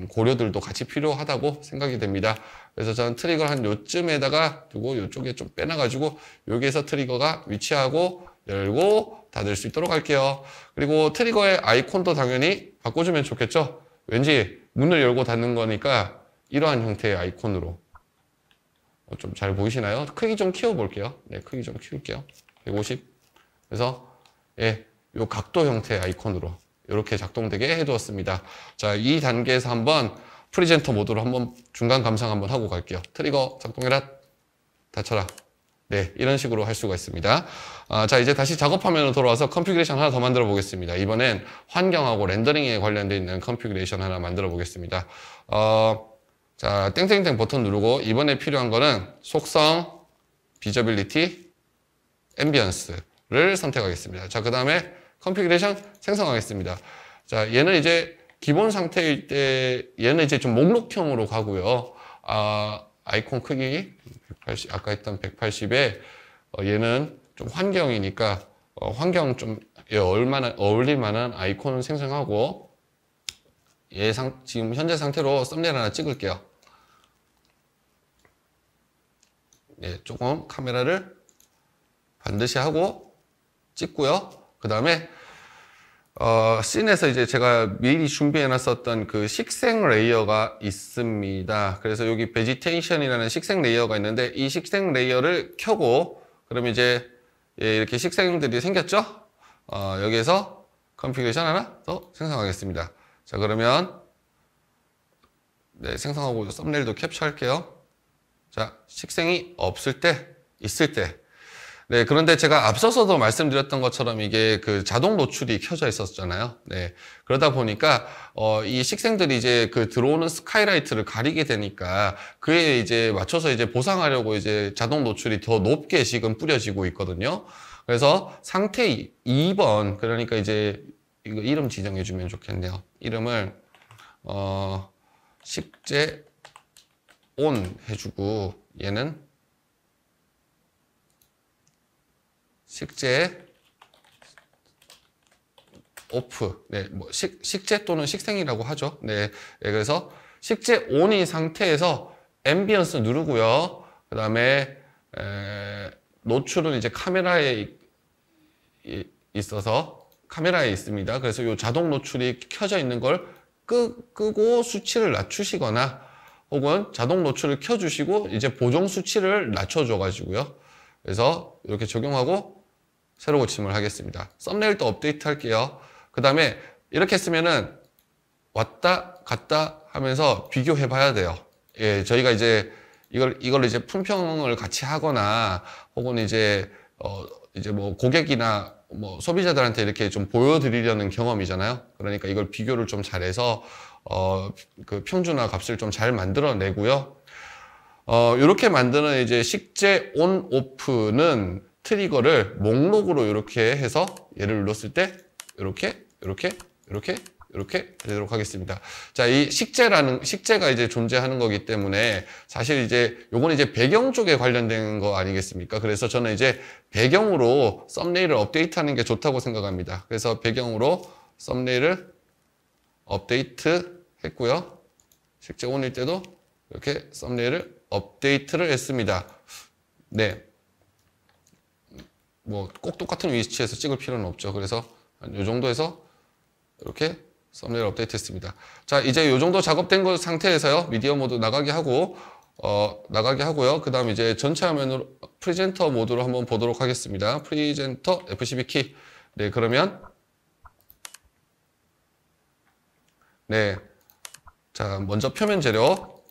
고려들도 같이 필요하다고 생각이 됩니다. 그래서 저는 트리거를 한 요쯤에다가 두고 요쪽에 좀 빼놔가지고 여기에서 트리거가 위치하고 열고 닫을 수 있도록 할게요. 그리고 트리거의 아이콘도 당연히 바꿔주면 좋겠죠? 왠지 문을 열고 닫는 거니까 이러한 형태의 아이콘으로. 좀 잘 보이시나요? 크기 좀 키워볼게요. 네, 크기 좀 키울게요. 150. 그래서, 예, 요 각도 형태의 아이콘으로 이렇게 작동되게 해두었습니다. 자, 이 단계에서 한번 프리젠터 모드로 한번 중간 감상 한번 하고 갈게요. 트리거 작동해라. 닫혀라. 네, 이런 식으로 할 수가 있습니다. 자, 이제 다시 작업 화면으로 돌아와서 컨피그레이션 하나 더 만들어 보겠습니다. 이번엔 환경하고 렌더링에 관련되어 있는 컨피그레이션 하나 만들어 보겠습니다. 자, 땡땡땡 버튼 누르고 이번에 필요한 거는 속성, 비저빌리티, 앰비언스를 선택하겠습니다. 자, 그 다음에 컨피그레이션 생성하겠습니다. 자, 얘는 이제 기본 상태일 때 얘는 이제 좀 목록형으로 가고요. 아이콘 크기 180, 아까 했던 180에 얘는 좀 환경이니까 환경 좀 얼마나 어울릴 만한 아이콘을 생성하고 지금 현재 상태로 썸네일 하나 찍을게요. 네, 조금 카메라를 반드시 하고 찍고요. 그 다음에 씬에서 이제 제가 미리 준비해 놨었던 그 식생 레이어가 있습니다. 그래서 여기 베지테이션이라는 식생 레이어가 있는데 이 식생 레이어를 켜고 그럼 이제 이렇게 식생들이 생겼죠? 여기에서 컨피그레이션 하나 더 생성하겠습니다. 자, 그러면 네, 생성하고 썸네일도 캡처할게요. 자, 식생이 없을 때, 있을 때. 네, 그런데 제가 앞서서도 말씀드렸던 것처럼 이게 그 자동 노출이 켜져 있었잖아요. 네. 그러다 보니까, 이 식생들이 이제 그 들어오는 스카이라이트를 가리게 되니까 그에 이제 맞춰서 이제 보상하려고 이제 자동 노출이 더 높게 지금 뿌려지고 있거든요. 그래서 상태 2번, 그러니까 이제 이거 이름 지정해 주면 좋겠네요. 이름을, 식재 온 해주고 얘는 식재 오프. 네, 뭐 식재 또는 식생이라고 하죠. 네, 그래서 식재 온인 상태에서 앰비언스 누르고요. 그 다음에 노출은 이제 카메라에 있어서 카메라에 있습니다. 그래서 이 자동 노출이 켜져 있는 걸 끄고 수치를 낮추시거나 혹은 자동 노출을 켜주시고 이제 보정 수치를 낮춰줘 가지고요. 그래서 이렇게 적용하고 새로 고침을 하겠습니다. 썸네일도 업데이트 할게요. 그 다음에 이렇게 했으면은 왔다 갔다 하면서 비교해 봐야 돼요. 예, 저희가 이제 이걸 이제 품평을 같이 하거나 혹은 이제 뭐 고객이나 뭐 소비자들한테 이렇게 좀 보여드리려는 경험이잖아요. 그러니까 이걸 비교를 좀 잘해서 그 평준화 값을 좀 잘 만들어내고요. 이렇게 만드는 이제 식재 온 오프는 트리거를 목록으로 이렇게 해서 얘를 눌렀을 때 이렇게 되도록 하겠습니다. 자, 이 식재가 이제 존재하는 거기 때문에 사실 이제 요건 이제 배경 쪽에 관련된 거 아니겠습니까? 그래서 저는 이제 배경으로 썸네일을 업데이트하는 게 좋다고 생각합니다. 그래서 배경으로 썸네일을 업데이트 했고요. 식재 온일 때도 이렇게 썸네일을 업데이트를 했습니다. 네. 뭐 꼭 똑같은 위치에서 찍을 필요는 없죠. 그래서 이 정도에서 이렇게 썸네일 업데이트 했습니다. 자, 이제 이 정도 작업된 상태에서요. 미디어 모드 나가게 하고요. 그 다음 이제 전체 화면으로 프리젠터 모드로 한번 보도록 하겠습니다. 프리젠터 F12 키. 네, 그러면 네. 자, 먼저 표면 재료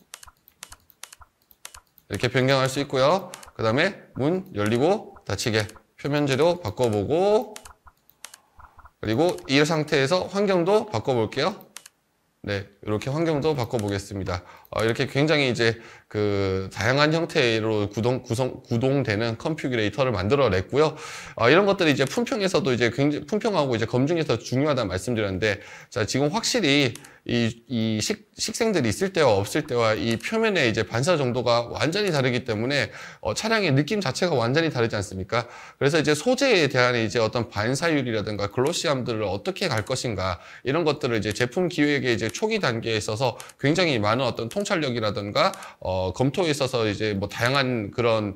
이렇게 변경할 수 있고요. 그 다음에 문 열리고 닫히게 표면 재료 바꿔보고 그리고 이 상태에서 환경도 바꿔볼게요. 네, 이렇게 환경도 바꿔보겠습니다. 이렇게 굉장히 이제 그 다양한 형태로 구동되는 컨피규레이터를 만들어냈고요. 이런 것들이 이제 품평에서도 이제 굉장히 품평하고 이제 검증에서 중요하다는 말씀드렸는데, 자, 지금 확실히 이 식생들이 있을 때와 없을 때와 이 표면의 이제 반사 정도가 완전히 다르기 때문에 차량의 느낌 자체가 완전히 다르지 않습니까? 그래서 이제 소재에 대한 이제 어떤 반사율이라든가 글로시함들을 어떻게 갈 것인가 이런 것들을 이제 제품 기획의 이제 초기 단계 단계에 있어서 굉장히 많은 어떤 통찰력이라든가 검토에 있어서 이제 뭐 다양한 그런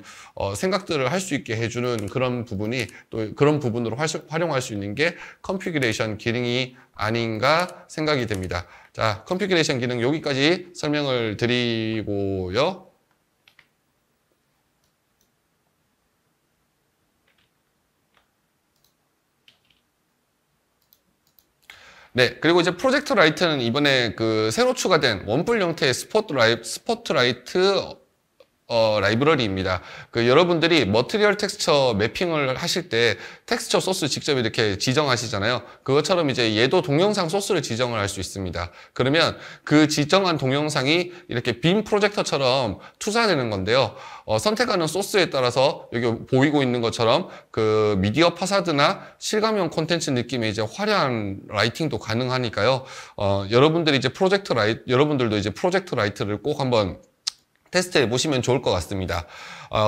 생각들을 할 수 있게 해주는 그런 부분이 또 그런 부분으로 활용할 수 있는 게 컨피규레이션 기능이 아닌가 생각이 됩니다. 자, 컨피규레이션 기능 여기까지 설명을 드리고요. 네, 그리고 이제 프로젝트 라이트는 이번에 그 새로 추가된 원뿔 형태의 스포트라이트 라이브러리입니다. 그 여러분들이 머티리얼 텍스처 매핑을 하실 때 텍스처 소스 직접 이렇게 지정하시잖아요. 그것처럼 이제 얘도 동영상 소스를 지정을 할 수 있습니다. 그러면 그 지정한 동영상이 이렇게 빔 프로젝터처럼 투사되는 건데요. 선택하는 소스에 따라서 여기 보이고 있는 것처럼 그 미디어 파사드나 실감형 콘텐츠 느낌의 이제 화려한 라이팅도 가능하니까요. 여러분들도 이제 프로젝트 라이트를 꼭 한번 테스트해 보시면 좋을 것 같습니다.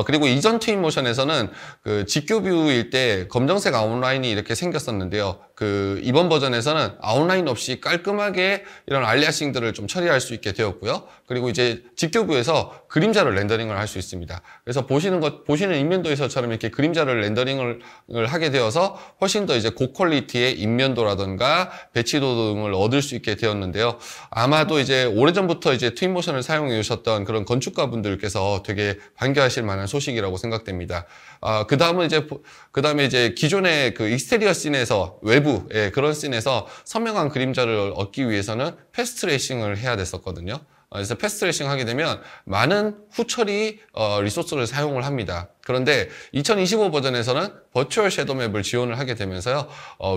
그리고 이전 트윈모션에서는 그 직교뷰일 때 검정색 아웃라인이 이렇게 생겼었는데요. 그 이번 버전에서는 아웃라인 없이 깔끔하게 이런 알리아싱들을 좀 처리할 수 있게 되었고요. 그리고 이제 직교뷰에서 그림자를 렌더링을 할 수 있습니다. 그래서 보시는 인면도에서처럼 이렇게 그림자를 렌더링을 하게 되어서 훨씬 더 이제 고퀄리티의 인면도라든가 배치도 등을 얻을 수 있게 되었는데요. 아마도 이제 오래전부터 이제 트윈모션을 사용해 오셨던 그런 건축가분들께서 되게 반겨하실 만한 소식이라고 생각됩니다. 그 다음에 이제 기존의 그 익스테리어 씬에서 외부 그런 씬에서 선명한 그림자를 얻기 위해서는 패스트 트레이싱을 해야 됐었거든요. 그래서 패스트 트레이싱 하게 되면 많은 후처리 리소스를 사용을 합니다. 그런데 2025 버전에서는 버추얼 섀도우 맵을 지원을 하게 되면서요.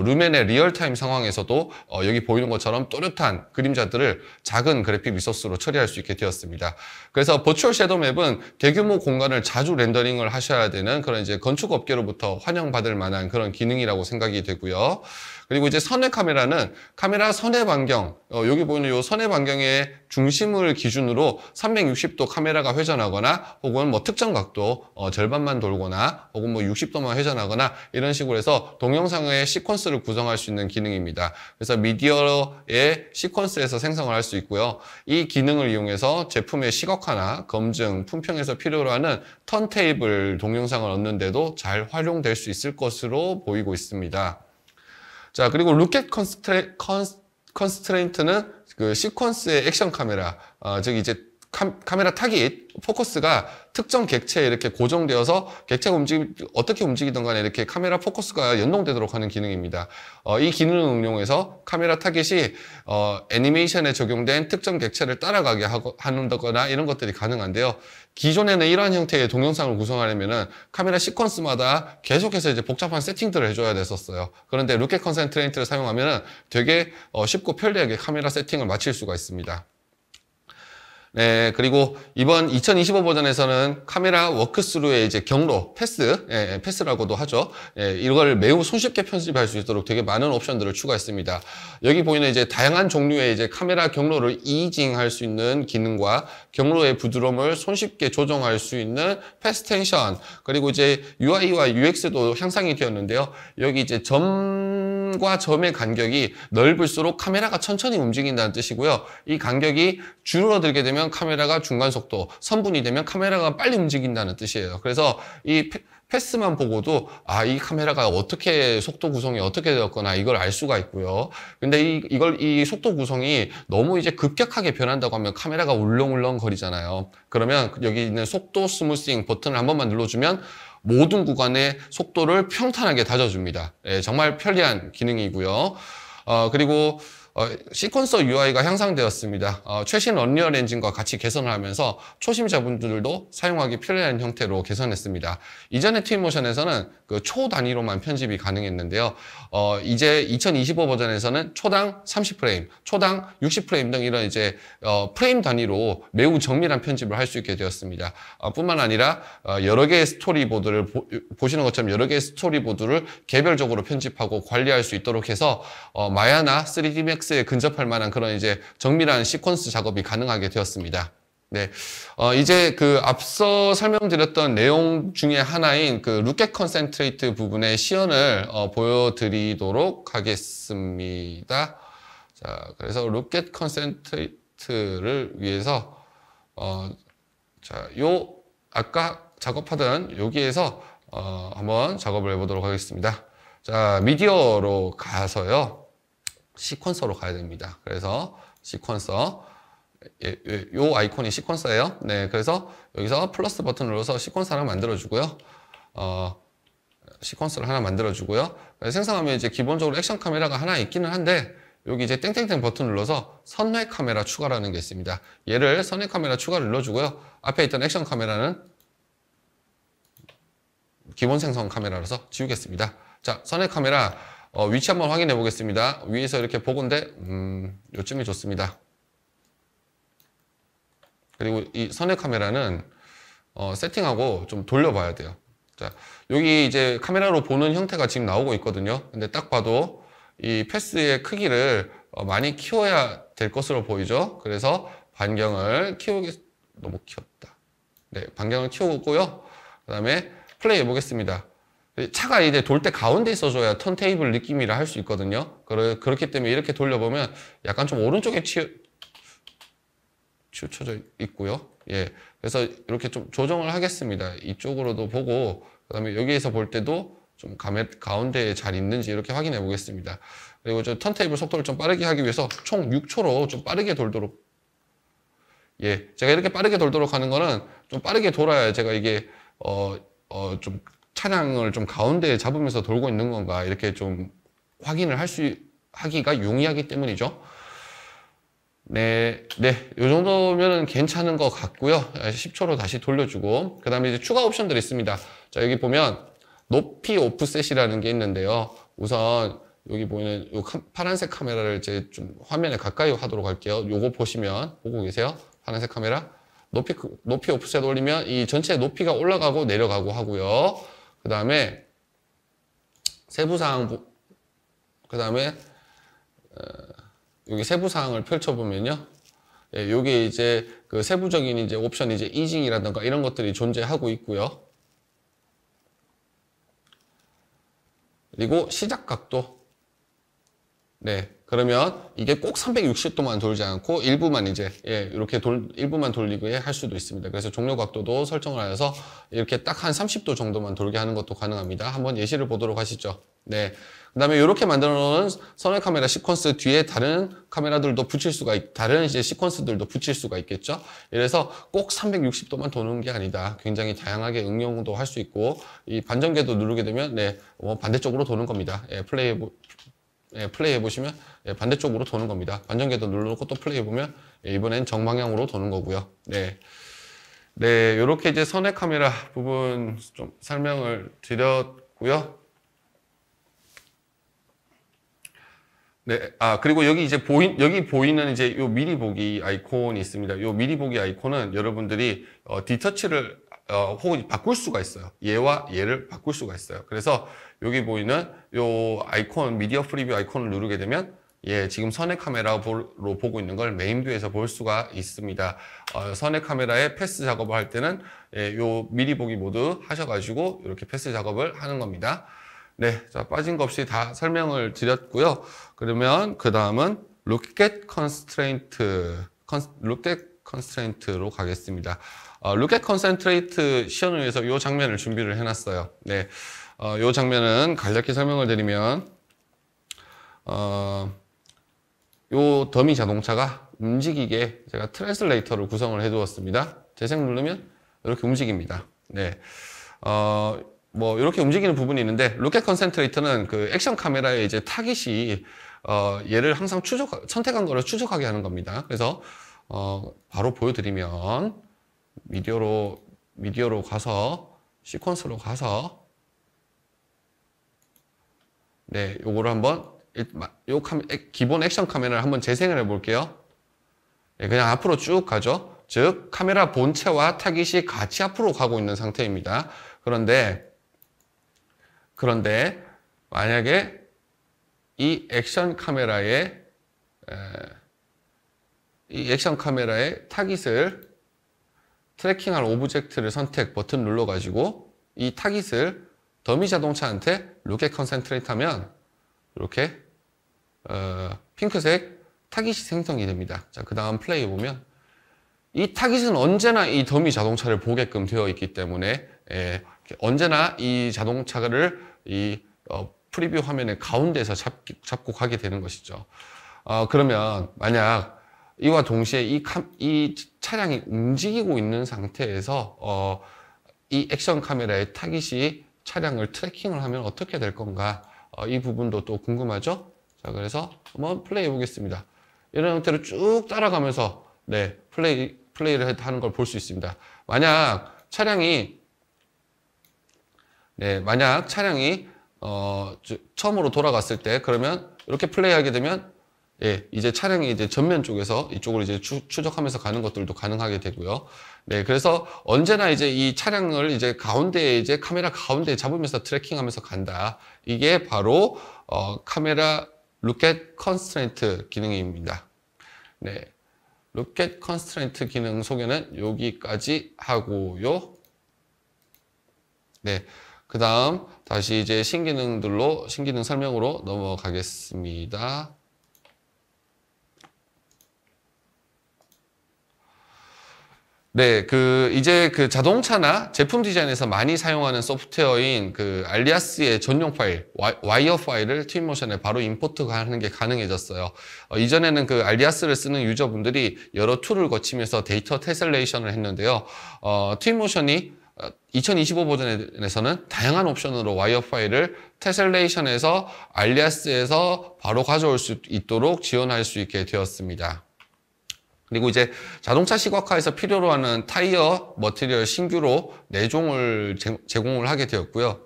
루멘의 리얼타임 상황에서도 여기 보이는 것처럼 또렷한 그림자들을 작은 그래픽 리소스로 처리할 수 있게 되었습니다. 그래서 버추얼 섀도우 맵은 대규모 공간을 자주 렌더링을 하셔야 되는 그런 이제 건축업계로부터 환영받을 만한 그런 기능이라고 생각이 되고요. 그리고 이제 선회 카메라는 카메라 선회 반경, 여기 보이는 이 선회 반경의 중심을 기준으로 360도 카메라가 회전하거나 혹은 뭐 특정 각도 절반만 돌거나 혹은 뭐 60도만 회전하거나 이런 식으로 해서 동영상의 시퀀스를 구성할 수 있는 기능입니다. 그래서 미디어의 시퀀스에서 생성을 할 수 있고요. 이 기능을 이용해서 제품의 시각화나 검증, 품평에서 필요로 하는 턴테이블 동영상을 얻는데도 잘 활용될 수 있을 것으로 보이고 있습니다. 자, 그리고 루켓 컨스트레인트는 그 시퀀스의 액션 카메라, 즉 이제 카메라 타깃, 포커스가 특정 객체에 이렇게 고정되어서 객체가 어떻게 움직이든 간에 이렇게 카메라 포커스가 연동되도록 하는 기능입니다. 이 기능을 응용해서 카메라 타깃이 애니메이션에 적용된 특정 객체를 따라가게 한다거나 이런 것들이 가능한데요. 기존에는 이러한 형태의 동영상을 구성하려면은 카메라 시퀀스마다 계속해서 이제 복잡한 세팅들을 해줘야 됐었어요. 그런데 루켓 컨센트레이트를 사용하면은 되게 쉽고 편리하게 카메라 세팅을 마칠 수가 있습니다. 네, 그리고 이번 2025 버전에서는 카메라 워크스루의 이제 경로, 패스라고도 하죠. 이걸 매우 손쉽게 편집할 수 있도록 되게 많은 옵션들을 추가했습니다. 여기 보이는 이제 다양한 종류의 이제 카메라 경로를 이징할 수 있는 기능과 경로의 부드러움을 손쉽게 조정할 수 있는 패스 텐션, 그리고 이제 UI와 UX도 향상이 되었는데요. 여기 이제 점과 점의 간격이 넓을수록 카메라가 천천히 움직인다는 뜻이고요. 이 간격이 줄어들게 되면 카메라가 중간 속도, 선분이 되면 카메라가 빨리 움직인다는 뜻이에요. 그래서 이 패스만 보고도 이 카메라가 어떻게 속도 구성이 어떻게 되었거나 이걸 알 수가 있고요. 근데 이 속도 구성이 너무 이제 급격하게 변한다고 하면 카메라가 울렁울렁 거리잖아요. 그러면 여기 있는 속도 스무싱 버튼을 한 번만 눌러주면 모든 구간의 속도를 평탄하게 다져줍니다. 정말 편리한 기능이고요. 그리고 시퀀서 UI가 향상되었습니다. 최신 언리얼 엔진과 같이 개선을 하면서 초심자분들도 사용하기 편리한 형태로 개선했습니다. 이전의 트윈모션에서는 그 초 단위로만 편집이 가능했는데요. 이제 2025 버전에서는 초당 30프레임, 초당 60프레임 등 이런 이제 프레임 단위로 매우 정밀한 편집을 할 수 있게 되었습니다. 뿐만 아니라 여러 개의 스토리보드를 보시는 것처럼 여러 개의 스토리보드를 개별적으로 편집하고 관리할 수 있도록 해서 마야나 3D 맥스에 근접할 만한 그런 이제 정밀한 시퀀스 작업이 가능하게 되었습니다. 네, 이제 그 앞서 설명드렸던 내용 중에 하나인 그 루켓 컨센트레이트 부분의 시연을 보여드리도록 하겠습니다. 자, 자, 그래서 로켓 컨센트레이트를 위해서 자, 요 아까 작업하던 여기에서 한번 작업을 해보도록 하겠습니다. 자, 미디어로 가서요. 시퀀서로 가야 됩니다. 그래서 시퀀서, 요 아이콘이 시퀀서예요. 네, 그래서 여기서 플러스 버튼을 눌러서 시퀀서 하나 만들어주고요. 시퀀서를 하나 만들어주고요. 생성하면 이제 기본적으로 액션 카메라가 하나 있기는 한데 여기 이제 땡땡땡 버튼 눌러서 선외 카메라 추가라는 게 있습니다. 얘를 선외 카메라 추가를 눌러주고요. 앞에 있던 액션 카메라는 기본 생성 카메라라서 지우겠습니다. 자, 선외 카메라 위치 한번 확인해 보겠습니다. 위에서 이렇게 보건데 요쯤이 좋습니다. 그리고 이 선외 카메라는 세팅하고 좀 돌려봐야 돼요. 자, 여기 이제 카메라로 보는 형태가 지금 나오고 있거든요. 근데 딱 봐도 이 패스의 크기를 많이 키워야 될 것으로 보이죠. 그래서 반경을 너무 키웠다. 네, 반경을 키우고요. 그 다음에 플레이 해보겠습니다. 차가 이제 돌 때 가운데 있어줘야 턴테이블 느낌이라 할 수 있거든요. 그렇기 때문에 이렇게 돌려보면 약간 좀 오른쪽에 치우쳐져 있고요. 예, 그래서 이렇게 좀 조정을 하겠습니다. 이쪽으로도 보고, 그 다음에 여기에서 볼 때도 좀 가운데에 잘 있는지 이렇게 확인해 보겠습니다. 그리고 저 턴테이블 속도를 좀 빠르게 하기 위해서 총 6초로 좀 빠르게 돌도록. 예, 제가 이렇게 빠르게 돌도록 하는 거는 좀 빠르게 돌아야 제가 이게, 좀 차량을 좀 가운데에 잡으면서 돌고 있는 건가 이렇게 좀 확인을 하기가 용이하기 때문이죠. 네, 요 정도면은 괜찮은 것 같고요. 10초로 다시 돌려주고, 그 다음에 이제 추가 옵션들이 있습니다. 자, 여기 보면 높이 오프셋이라는 게 있는데요. 우선 여기 보이는 요 파란색 카메라를 이제 좀 화면에 가까이 하도록 할게요. 요거 보고 계세요? 파란색 카메라. 높이 오프셋 올리면 이 전체 높이가 올라가고 내려가고 하고요. 그 다음에 세부사항, 그 다음에 여기 세부사항을 펼쳐보면요. 예, 여기 이제 그 세부적인 이제 옵션 이제 이징이라든가 이런 것들이 존재하고 있고요. 그리고 시작 각도. 네. 그러면 이게 꼭 360도만 돌지 않고 일부만 이제 이렇게 일부만 돌리게 할 수도 있습니다. 그래서 종료 각도도 설정을 해서 이렇게 딱 한 30도 정도만 돌게 하는 것도 가능합니다. 한번 예시를 보도록 하시죠. 네. 그다음에 이렇게 만들어 놓은 선외 카메라 시퀀스 뒤에 다른 카메라들도 다른 이제 시퀀스들도 붙일 수가 있겠죠. 이래서 꼭 360도만 도는 게 아니다. 굉장히 다양하게 응용도 할 수 있고 이 반전계도 누르게 되면 반대쪽으로 도는 겁니다. 플레이 해보시면 반대쪽으로 도는 겁니다. 반전계도 눌러놓고 또 플레이 해보면 이번엔 정방향으로 도는 거고요. 네, 요렇게 이제 선외 카메라 부분 좀 설명을 드렸고요. 네, 그리고 여기 이제 여기 보이는 이제 요 미리 보기 아이콘이 있습니다. 요 미리 보기 아이콘은 여러분들이 디터치를 혹은 바꿀 수가 있어요. 얘와 얘를 바꿀 수가 있어요. 그래서 여기 보이는 요 아이콘, 미디어 프리뷰 아이콘을 누르게 되면 지금 선외 카메라로 보고 있는 걸 메인 뷰에서 볼 수가 있습니다. 선외 카메라에 패스 작업을 할 때는 요 미리 보기 모드 하셔가지고 이렇게 패스 작업을 하는 겁니다. 네, 자, 빠진 거 없이 다 설명을 드렸고요. 그러면 그 다음은 로켓 컨스트레인트로 가겠습니다. 로켓 컨센트레이트 시연을 위해서 이 장면을 준비를 해놨어요. 네, 이 장면은 간략히 설명을 드리면 이 더미 자동차가 움직이게 제가 트랜슬레이터를 구성을 해두었습니다. 재생 누르면 이렇게 움직입니다. 네, 뭐 이렇게 움직이는 부분이 있는데 로켓 컨센트레이터는 그 액션 카메라의 이제 타깃이 얘를 항상 선택한 거를 추적하게 하는 겁니다. 그래서 바로 보여드리면 미디어로 가서 시퀀스로 가서 네, 요거를 한번 기본 액션 카메라를 한번 재생을 해 볼게요. 네, 그냥 앞으로 쭉 가죠. 즉 카메라 본체와 타깃이 같이 앞으로 가고 있는 상태입니다. 그런데 만약에 이 액션 카메라의 타깃을 트래킹할 오브젝트를 선택 버튼 눌러가지고 이 타깃을 더미 자동차한테 로켓 컨센트레이트 하면 이렇게 핑크색 타깃이 생성이 됩니다. 자, 그 다음 플레이 보면 이 타깃은 언제나 이 더미 자동차를 보게끔 되어 있기 때문에 언제나 이 자동차를 이 프리뷰 화면의 가운데에서 잡고 가게 되는 것이죠. 그러면 만약 이와 동시에 이 차량이 움직이고 있는 상태에서 이 액션 카메라의 타깃이 차량을 트래킹을 하면 어떻게 될 건가? 이 부분도 또 궁금하죠? 자, 그래서 한번 플레이 해 보겠습니다. 이런 형태로 쭉 따라가면서 네, 플레이를 하는 걸 볼 수 있습니다. 만약 차량이 처음으로 돌아갔을 때 그러면 이렇게 플레이하게 되면 이제 차량이 이제 전면 쪽에서 이쪽으로 이제 추적하면서 가는 것들도 가능하게 되고요. 네, 그래서 언제나 이제 이 차량을 이제 가운데에 이제 카메라 가운데에 잡으면서 트래킹하면서 간다. 이게 바로 카메라 로켓 컨스트레인트 기능입니다. 네, 로켓 컨스트레인트 기능 소개는 여기까지 하고요. 네, 그 다음 다시 이제 신기능 설명으로 넘어가겠습니다. 네, 이제 자동차나 제품 디자인에서 많이 사용하는 소프트웨어인 알리아스의 전용 파일, 와이어 파일을 트윈모션에 바로 임포트하는 게 가능해졌어요. 이전에는 알리아스를 쓰는 유저분들이 여러 툴을 거치면서 데이터 테셀레이션을 했는데요. 트윈모션이 2025 버전에서는 다양한 옵션으로 와이어 파일을 테셀레이션해서 알리아스에서 바로 가져올 수 있도록 지원할 수 있게 되었습니다. 그리고 이제 자동차 시각화에서 필요로 하는 타이어 머티리얼 신규로 4종을 제공을 하게 되었고요.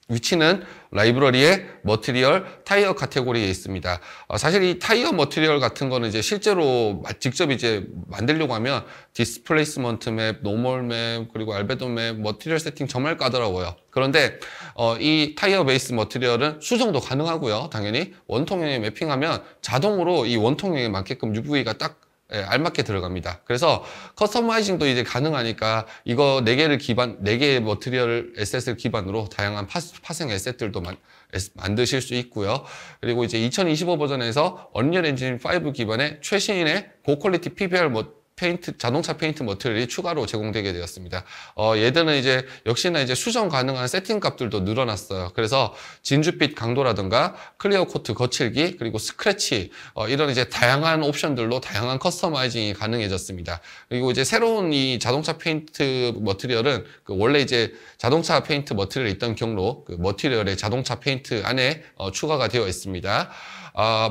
위치는 라이브러리의 머티리얼 타이어 카테고리에 있습니다. 사실 이 타이어 머티리얼 같은 거는 이제 실제로 직접 이제 만들려고 하면 디스플레이스먼트 맵, 노멀 맵, 그리고 알베도 맵, 머티리얼 세팅 정말 까다로워요. 그런데 이 타이어 베이스 머티리얼은 수정도 가능하고요. 당연히 원통형에 매핑하면 자동으로 이 원통형에 맞게끔 UV가 딱 알맞게 들어갑니다. 그래서 커스터마이징도 이제 가능하니까 이거 4개의 머티리얼 에셋을 기반으로 다양한 파생 에셋들도 만드실 수 있고요. 그리고 이제 2025 버전에서 언리얼 엔진 5 기반의 최신의 고퀄리티 PBR 자동차 페인트 머티리얼이 추가로 제공되게 되었습니다. 얘들은 이제 역시나 이제 수정 가능한 세팅 값들도 늘어났어요. 그래서 진주빛 강도라든가 클리어 코트 거칠기 그리고 스크래치 이런 이제 다양한 옵션들로 다양한 커스터마이징이 가능해졌습니다. 그리고 이제 새로운 이 자동차 페인트 머티리얼은 원래 이제 자동차 페인트 머티리얼이 있던 경로 머티리얼의 자동차 페인트 안에 추가가 되어 있습니다.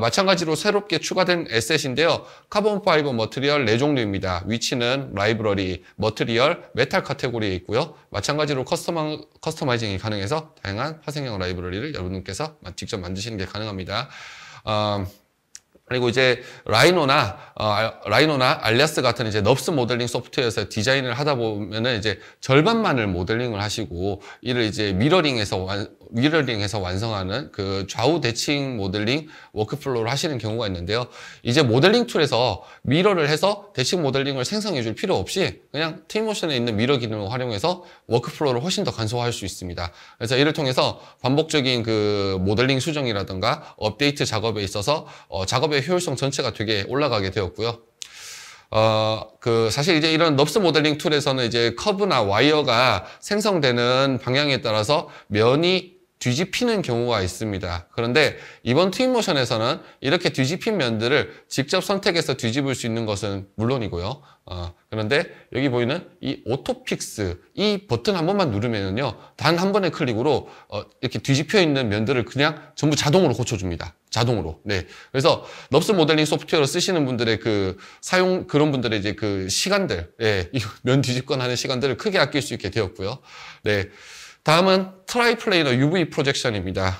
마찬가지로 새롭게 추가된 에셋인데요. 카본 파이버 머티리얼 4종류입니다. 위치는 라이브러리, 머티리얼, 메탈 카테고리에 있고요. 마찬가지로 커스터마이징이 가능해서 다양한 파생형 라이브러리를 여러분께서 직접 만드시는 게 가능합니다. 그리고 이제 라이노나 알리아스 같은 이제 넙스 모델링 소프트웨어에서 디자인을 하다 보면은 이제 절반만을 모델링을 하시고 이를 이제 미러링해서 완성하는 좌우 대칭 모델링 워크플로우를 하시는 경우가 있는데요. 이제 모델링 툴에서 미러를 해서 대칭 모델링을 생성해 줄 필요 없이 그냥 트윈모션에 있는 미러 기능을 활용해서 워크플로우를 훨씬 더 간소화할 수 있습니다. 그래서 이를 통해서 반복적인 모델링 수정이라든가 업데이트 작업에 있어서 작업의 효율성 전체가 되게 올라가게 되었고요. 사실 이제 이런 넙스 모델링 툴에서는 이제 커브나 와이어가 생성되는 방향에 따라서 면이 뒤집히는 경우가 있습니다. 그런데 이번 트윈모션에서는 이렇게 뒤집힌 면들을 직접 선택해서 뒤집을 수 있는 것은 물론이고요. 그런데 여기 보이는 이 오토픽스 이 버튼 한 번만 누르면은요, 단 한 번의 클릭으로 이렇게 뒤집혀 있는 면들을 그냥 전부 자동으로 고쳐줍니다. 자동으로. 네. 그래서 넙스 모델링 소프트웨어를 쓰시는 분들의 그런 분들의 이제 시간들, 면 뒤집거나 하는 시간들을 크게 아낄 수 있게 되었고요. 네. 다음은 트라이플레이너 UV 프로젝션입니다.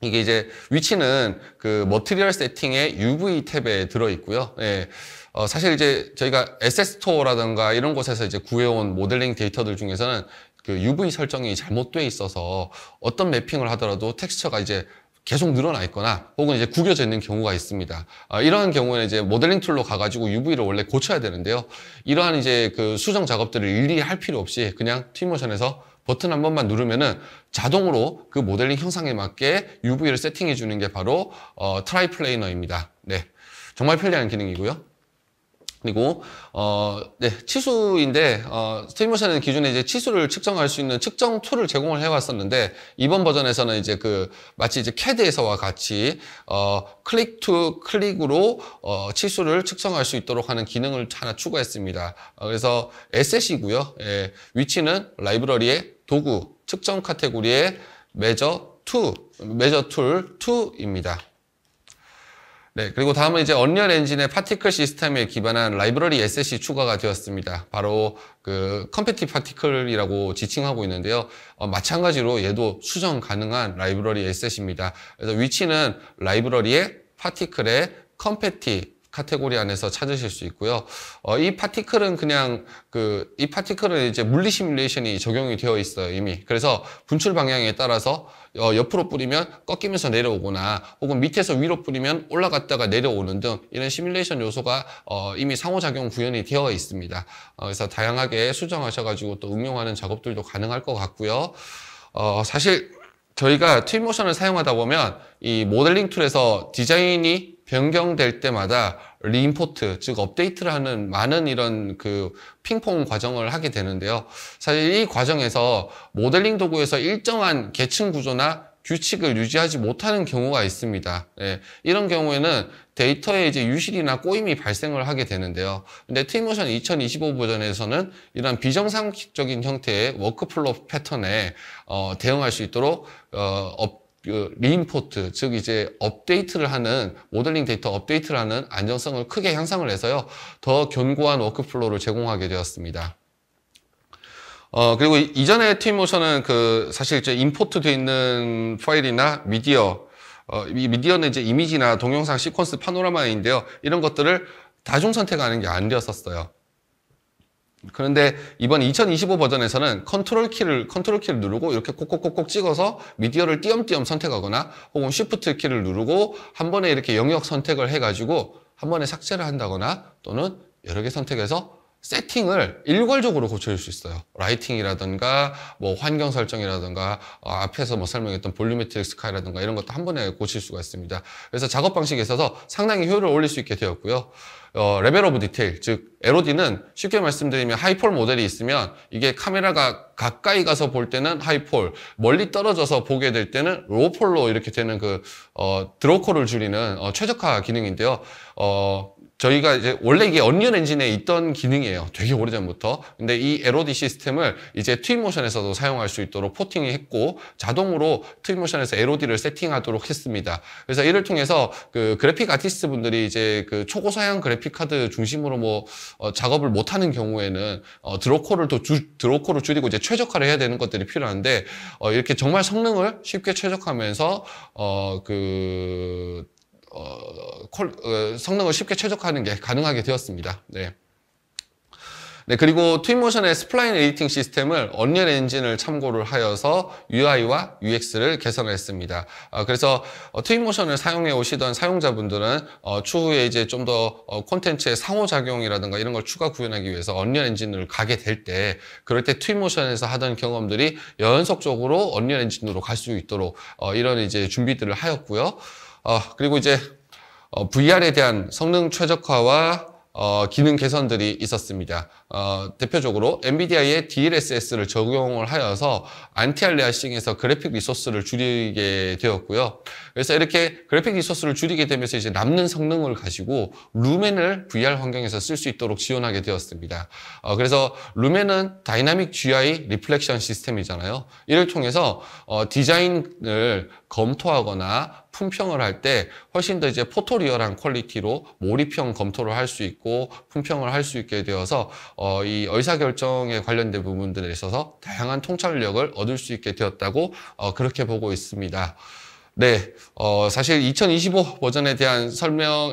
이게 이제 위치는 머티리얼 세팅의 UV 탭에 들어있고요. 예. 사실 이제 저희가 에셋스토어라든가 이런 곳에서 이제 구해온 모델링 데이터들 중에서는 UV 설정이 잘못되어 있어서 어떤 매핑을 하더라도 텍스처가 이제 계속 늘어나 있거나 혹은 이제 구겨져 있는 경우가 있습니다. 이러한 경우에는 이제 모델링 툴로 가가지고 UV를 원래 고쳐야 되는데요. 이러한 이제 수정 작업들을 일일이 할 필요 없이 그냥 트윈모션에서 버튼 한 번만 누르면은 자동으로 그 모델링 형상에 맞게 UV를 세팅해 주는 게 바로 트라이 플레이너입니다. 네, 정말 편리한 기능이고요. 그리고 네, 치수인데 스테이모션은 기존에 이제 치수를 측정할 수 있는 측정 툴을 제공을 해왔었는데 이번 버전에서는 이제 마치 이제 CAD에서와 같이 클릭 투 클릭으로 치수를 측정할 수 있도록 하는 기능을 하나 추가했습니다. 그래서 에셋이고요. 예, 위치는 라이브러리의 도구 측정 카테고리의 메저 툴 2입니다. 네, 그리고 다음은 이제 언리얼 엔진의 파티클 시스템에 기반한 라이브러리 에셋이 추가가 되었습니다. 바로 그 컴패티 파티클이라고 지칭하고 있는데요. 마찬가지로 얘도 수정 가능한 라이브러리 에셋입니다. 그래서 위치는 라이브러리의 파티클의 컴패티 카테고리 안에서 찾으실 수 있고요. 이 파티클은 이 파티클은 이제 물리 시뮬레이션이 적용이 되어 있어요, 이미. 그래서 분출 방향에 따라서 옆으로 뿌리면 꺾이면서 내려오거나 혹은 밑에서 위로 뿌리면 올라갔다가 내려오는 등 이런 시뮬레이션 요소가 이미 상호작용 구현이 되어 있습니다. 그래서 다양하게 수정하셔가지고 또 응용하는 작업들도 가능할 것 같고요. 사실 저희가 트윈모션을 사용하다 보면 이 모델링 툴에서 디자인이 변경될 때마다 리임포트, 즉 업데이트를 하는 많은 이런 핑퐁 과정을 하게 되는데요. 사실 이 과정에서 모델링 도구에서 일정한 계층 구조나 규칙을 유지하지 못하는 경우가 있습니다. 예, 이런 경우에는 데이터에 이제 유실이나 꼬임이 발생을 하게 되는데요. 근데 트윈모션 2025 버전에서는 이런 비정상적인 형태의 워크플로우 패턴에 대응할 수 있도록 리임포트, 즉 이제 업데이트를 하는 모델링 데이터 업데이트를 하는 안정성을 크게 향상을 해서요. 더 견고한 워크플로우를 제공하게 되었습니다. 그리고 이전에 트윈모션은 사실 이제 임포트 돼 있는 파일이나 미디어, 이 미디어는 이제 이미지나 동영상 시퀀스 파노라마인데요. 이런 것들을 다중 선택하는 게 안 되었었어요. 그런데 이번 2025 버전에서는 컨트롤 키를 누르고 이렇게 콕콕콕콕 찍어서 미디어를 띄엄띄엄 선택하거나 혹은 쉬프트 키를 누르고 한 번에 이렇게 영역 선택을 해가지고 한 번에 삭제를 한다거나 또는 여러 개 선택해서 세팅을 일괄적으로 고쳐줄 수 있어요. 라이팅이라든가 뭐 환경 설정이라든가 앞에서 뭐 설명했던 볼륨메트릭 스카이라든가 이런 것도 한 번에 고칠 수가 있습니다. 그래서 작업 방식에 있어서 상당히 효율을 올릴 수 있게 되었고요. 레벨 오브 디테일, 즉 LOD는 쉽게 말씀드리면 하이폴 모델이 있으면 이게 카메라가 가까이 가서 볼 때는 하이폴, 멀리 떨어져서 보게 될 때는 로우폴로 이렇게 되는 드로우콜을 줄이는 최적화 기능인데요. 저희가 이제 원래 이게 언리얼 엔진에 있던 기능이에요. 되게 오래전부터. 근데 이 LOD 시스템을 이제 트윈모션에서도 사용할 수 있도록 포팅을 했고 자동으로 트윈모션에서 LOD를 세팅하도록 했습니다. 그래서 이를 통해서 그래픽 아티스트 분들이 이제 초고사양 그래픽 카드 중심으로 작업을 못하는 경우에는 드로우콜을 줄이고 이제 최적화를 해야 되는 것들이 필요한데 이렇게 정말 성능을 쉽게 최적화하면서 성능을 쉽게 최적화하는 게 가능하게 되었습니다. 네. 네, 그리고 트윈모션의 스플라인 에디팅 시스템을 언리얼 엔진을 참고를 하여서 UI와 UX를 개선했습니다. 그래서 트윈모션을 사용해 오시던 사용자분들은 추후에 이제 좀 더 콘텐츠의 상호작용이라든가 이런 걸 추가 구현하기 위해서 언리얼 엔진을 가게 될 때 그럴 때 트윈모션에서 하던 경험들이 연속적으로 언리얼 엔진으로 갈 수 있도록 이런 이제 준비들을 하였고요. 그리고 이제 VR에 대한 성능 최적화와 기능 개선들이 있었습니다. 대표적으로 엔비디아의 DLSS를 적용을 하여서 안티알리아싱에서 그래픽 리소스를 줄이게 되었고요. 그래서 이렇게 그래픽 리소스를 줄이게 되면서 이제 남는 성능을 가지고 루멘을 VR 환경에서 쓸 수 있도록 지원하게 되었습니다. 그래서 루멘은 다이나믹 GI 리플렉션 시스템이잖아요. 이를 통해서 디자인을 검토하거나 품평을 할 때 훨씬 더 이제 포토리얼한 퀄리티로 몰입형 검토를 할 수 있고 품평을 할 수 있게 되어서 이 의사결정에 관련된 부분들에 있어서 다양한 통찰력을 얻을 수 있게 되었다고 그렇게 보고 있습니다. 네, 사실 2025 버전에 대한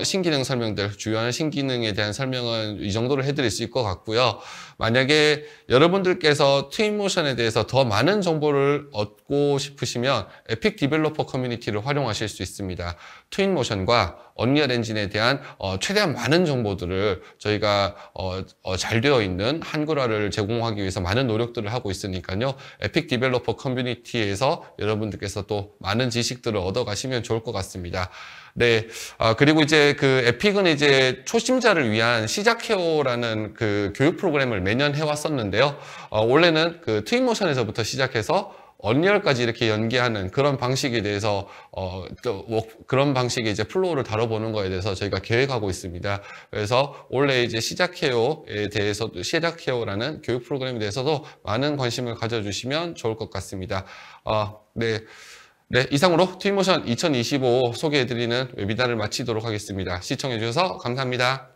신기능 설명들, 주요한 신기능에 대한 설명은 이 정도로 해드릴 수 있을 것 같고요. 만약에 여러분들께서 트윈모션에 대해서 더 많은 정보를 얻고 싶으시면 에픽 디벨로퍼 커뮤니티를 활용하실 수 있습니다. 트윈모션과 언리얼 엔진에 대한 최대한 많은 정보들을 저희가 잘 되어 있는 한글화를 제공하기 위해서 많은 노력들을 하고 있으니까요. 에픽 디벨로퍼 커뮤니티에서 여러분들께서 또 많은 지식들을 얻어가시면 좋을 것 같습니다. 네. 그리고 이제 그 에픽은 이제 초심자를 위한 시작 헤어라는 그 교육 프로그램을 매년 해왔었는데요. 원래는 그 트윈모션에서부터 시작해서 언리얼까지 이렇게 연계하는 그런 방식에 대해서 그런 방식의 이제 플로우를 다뤄보는 거에 대해서 저희가 계획하고 있습니다. 그래서 원래 이제 시작 헤어에 대해서도 시작 헤어라는 교육 프로그램에 대해서도 많은 관심을 가져주시면 좋을 것 같습니다. 네. 네, 이상으로 트윈모션 2025 소개해드리는 웨비나를 마치도록 하겠습니다. 시청해주셔서 감사합니다.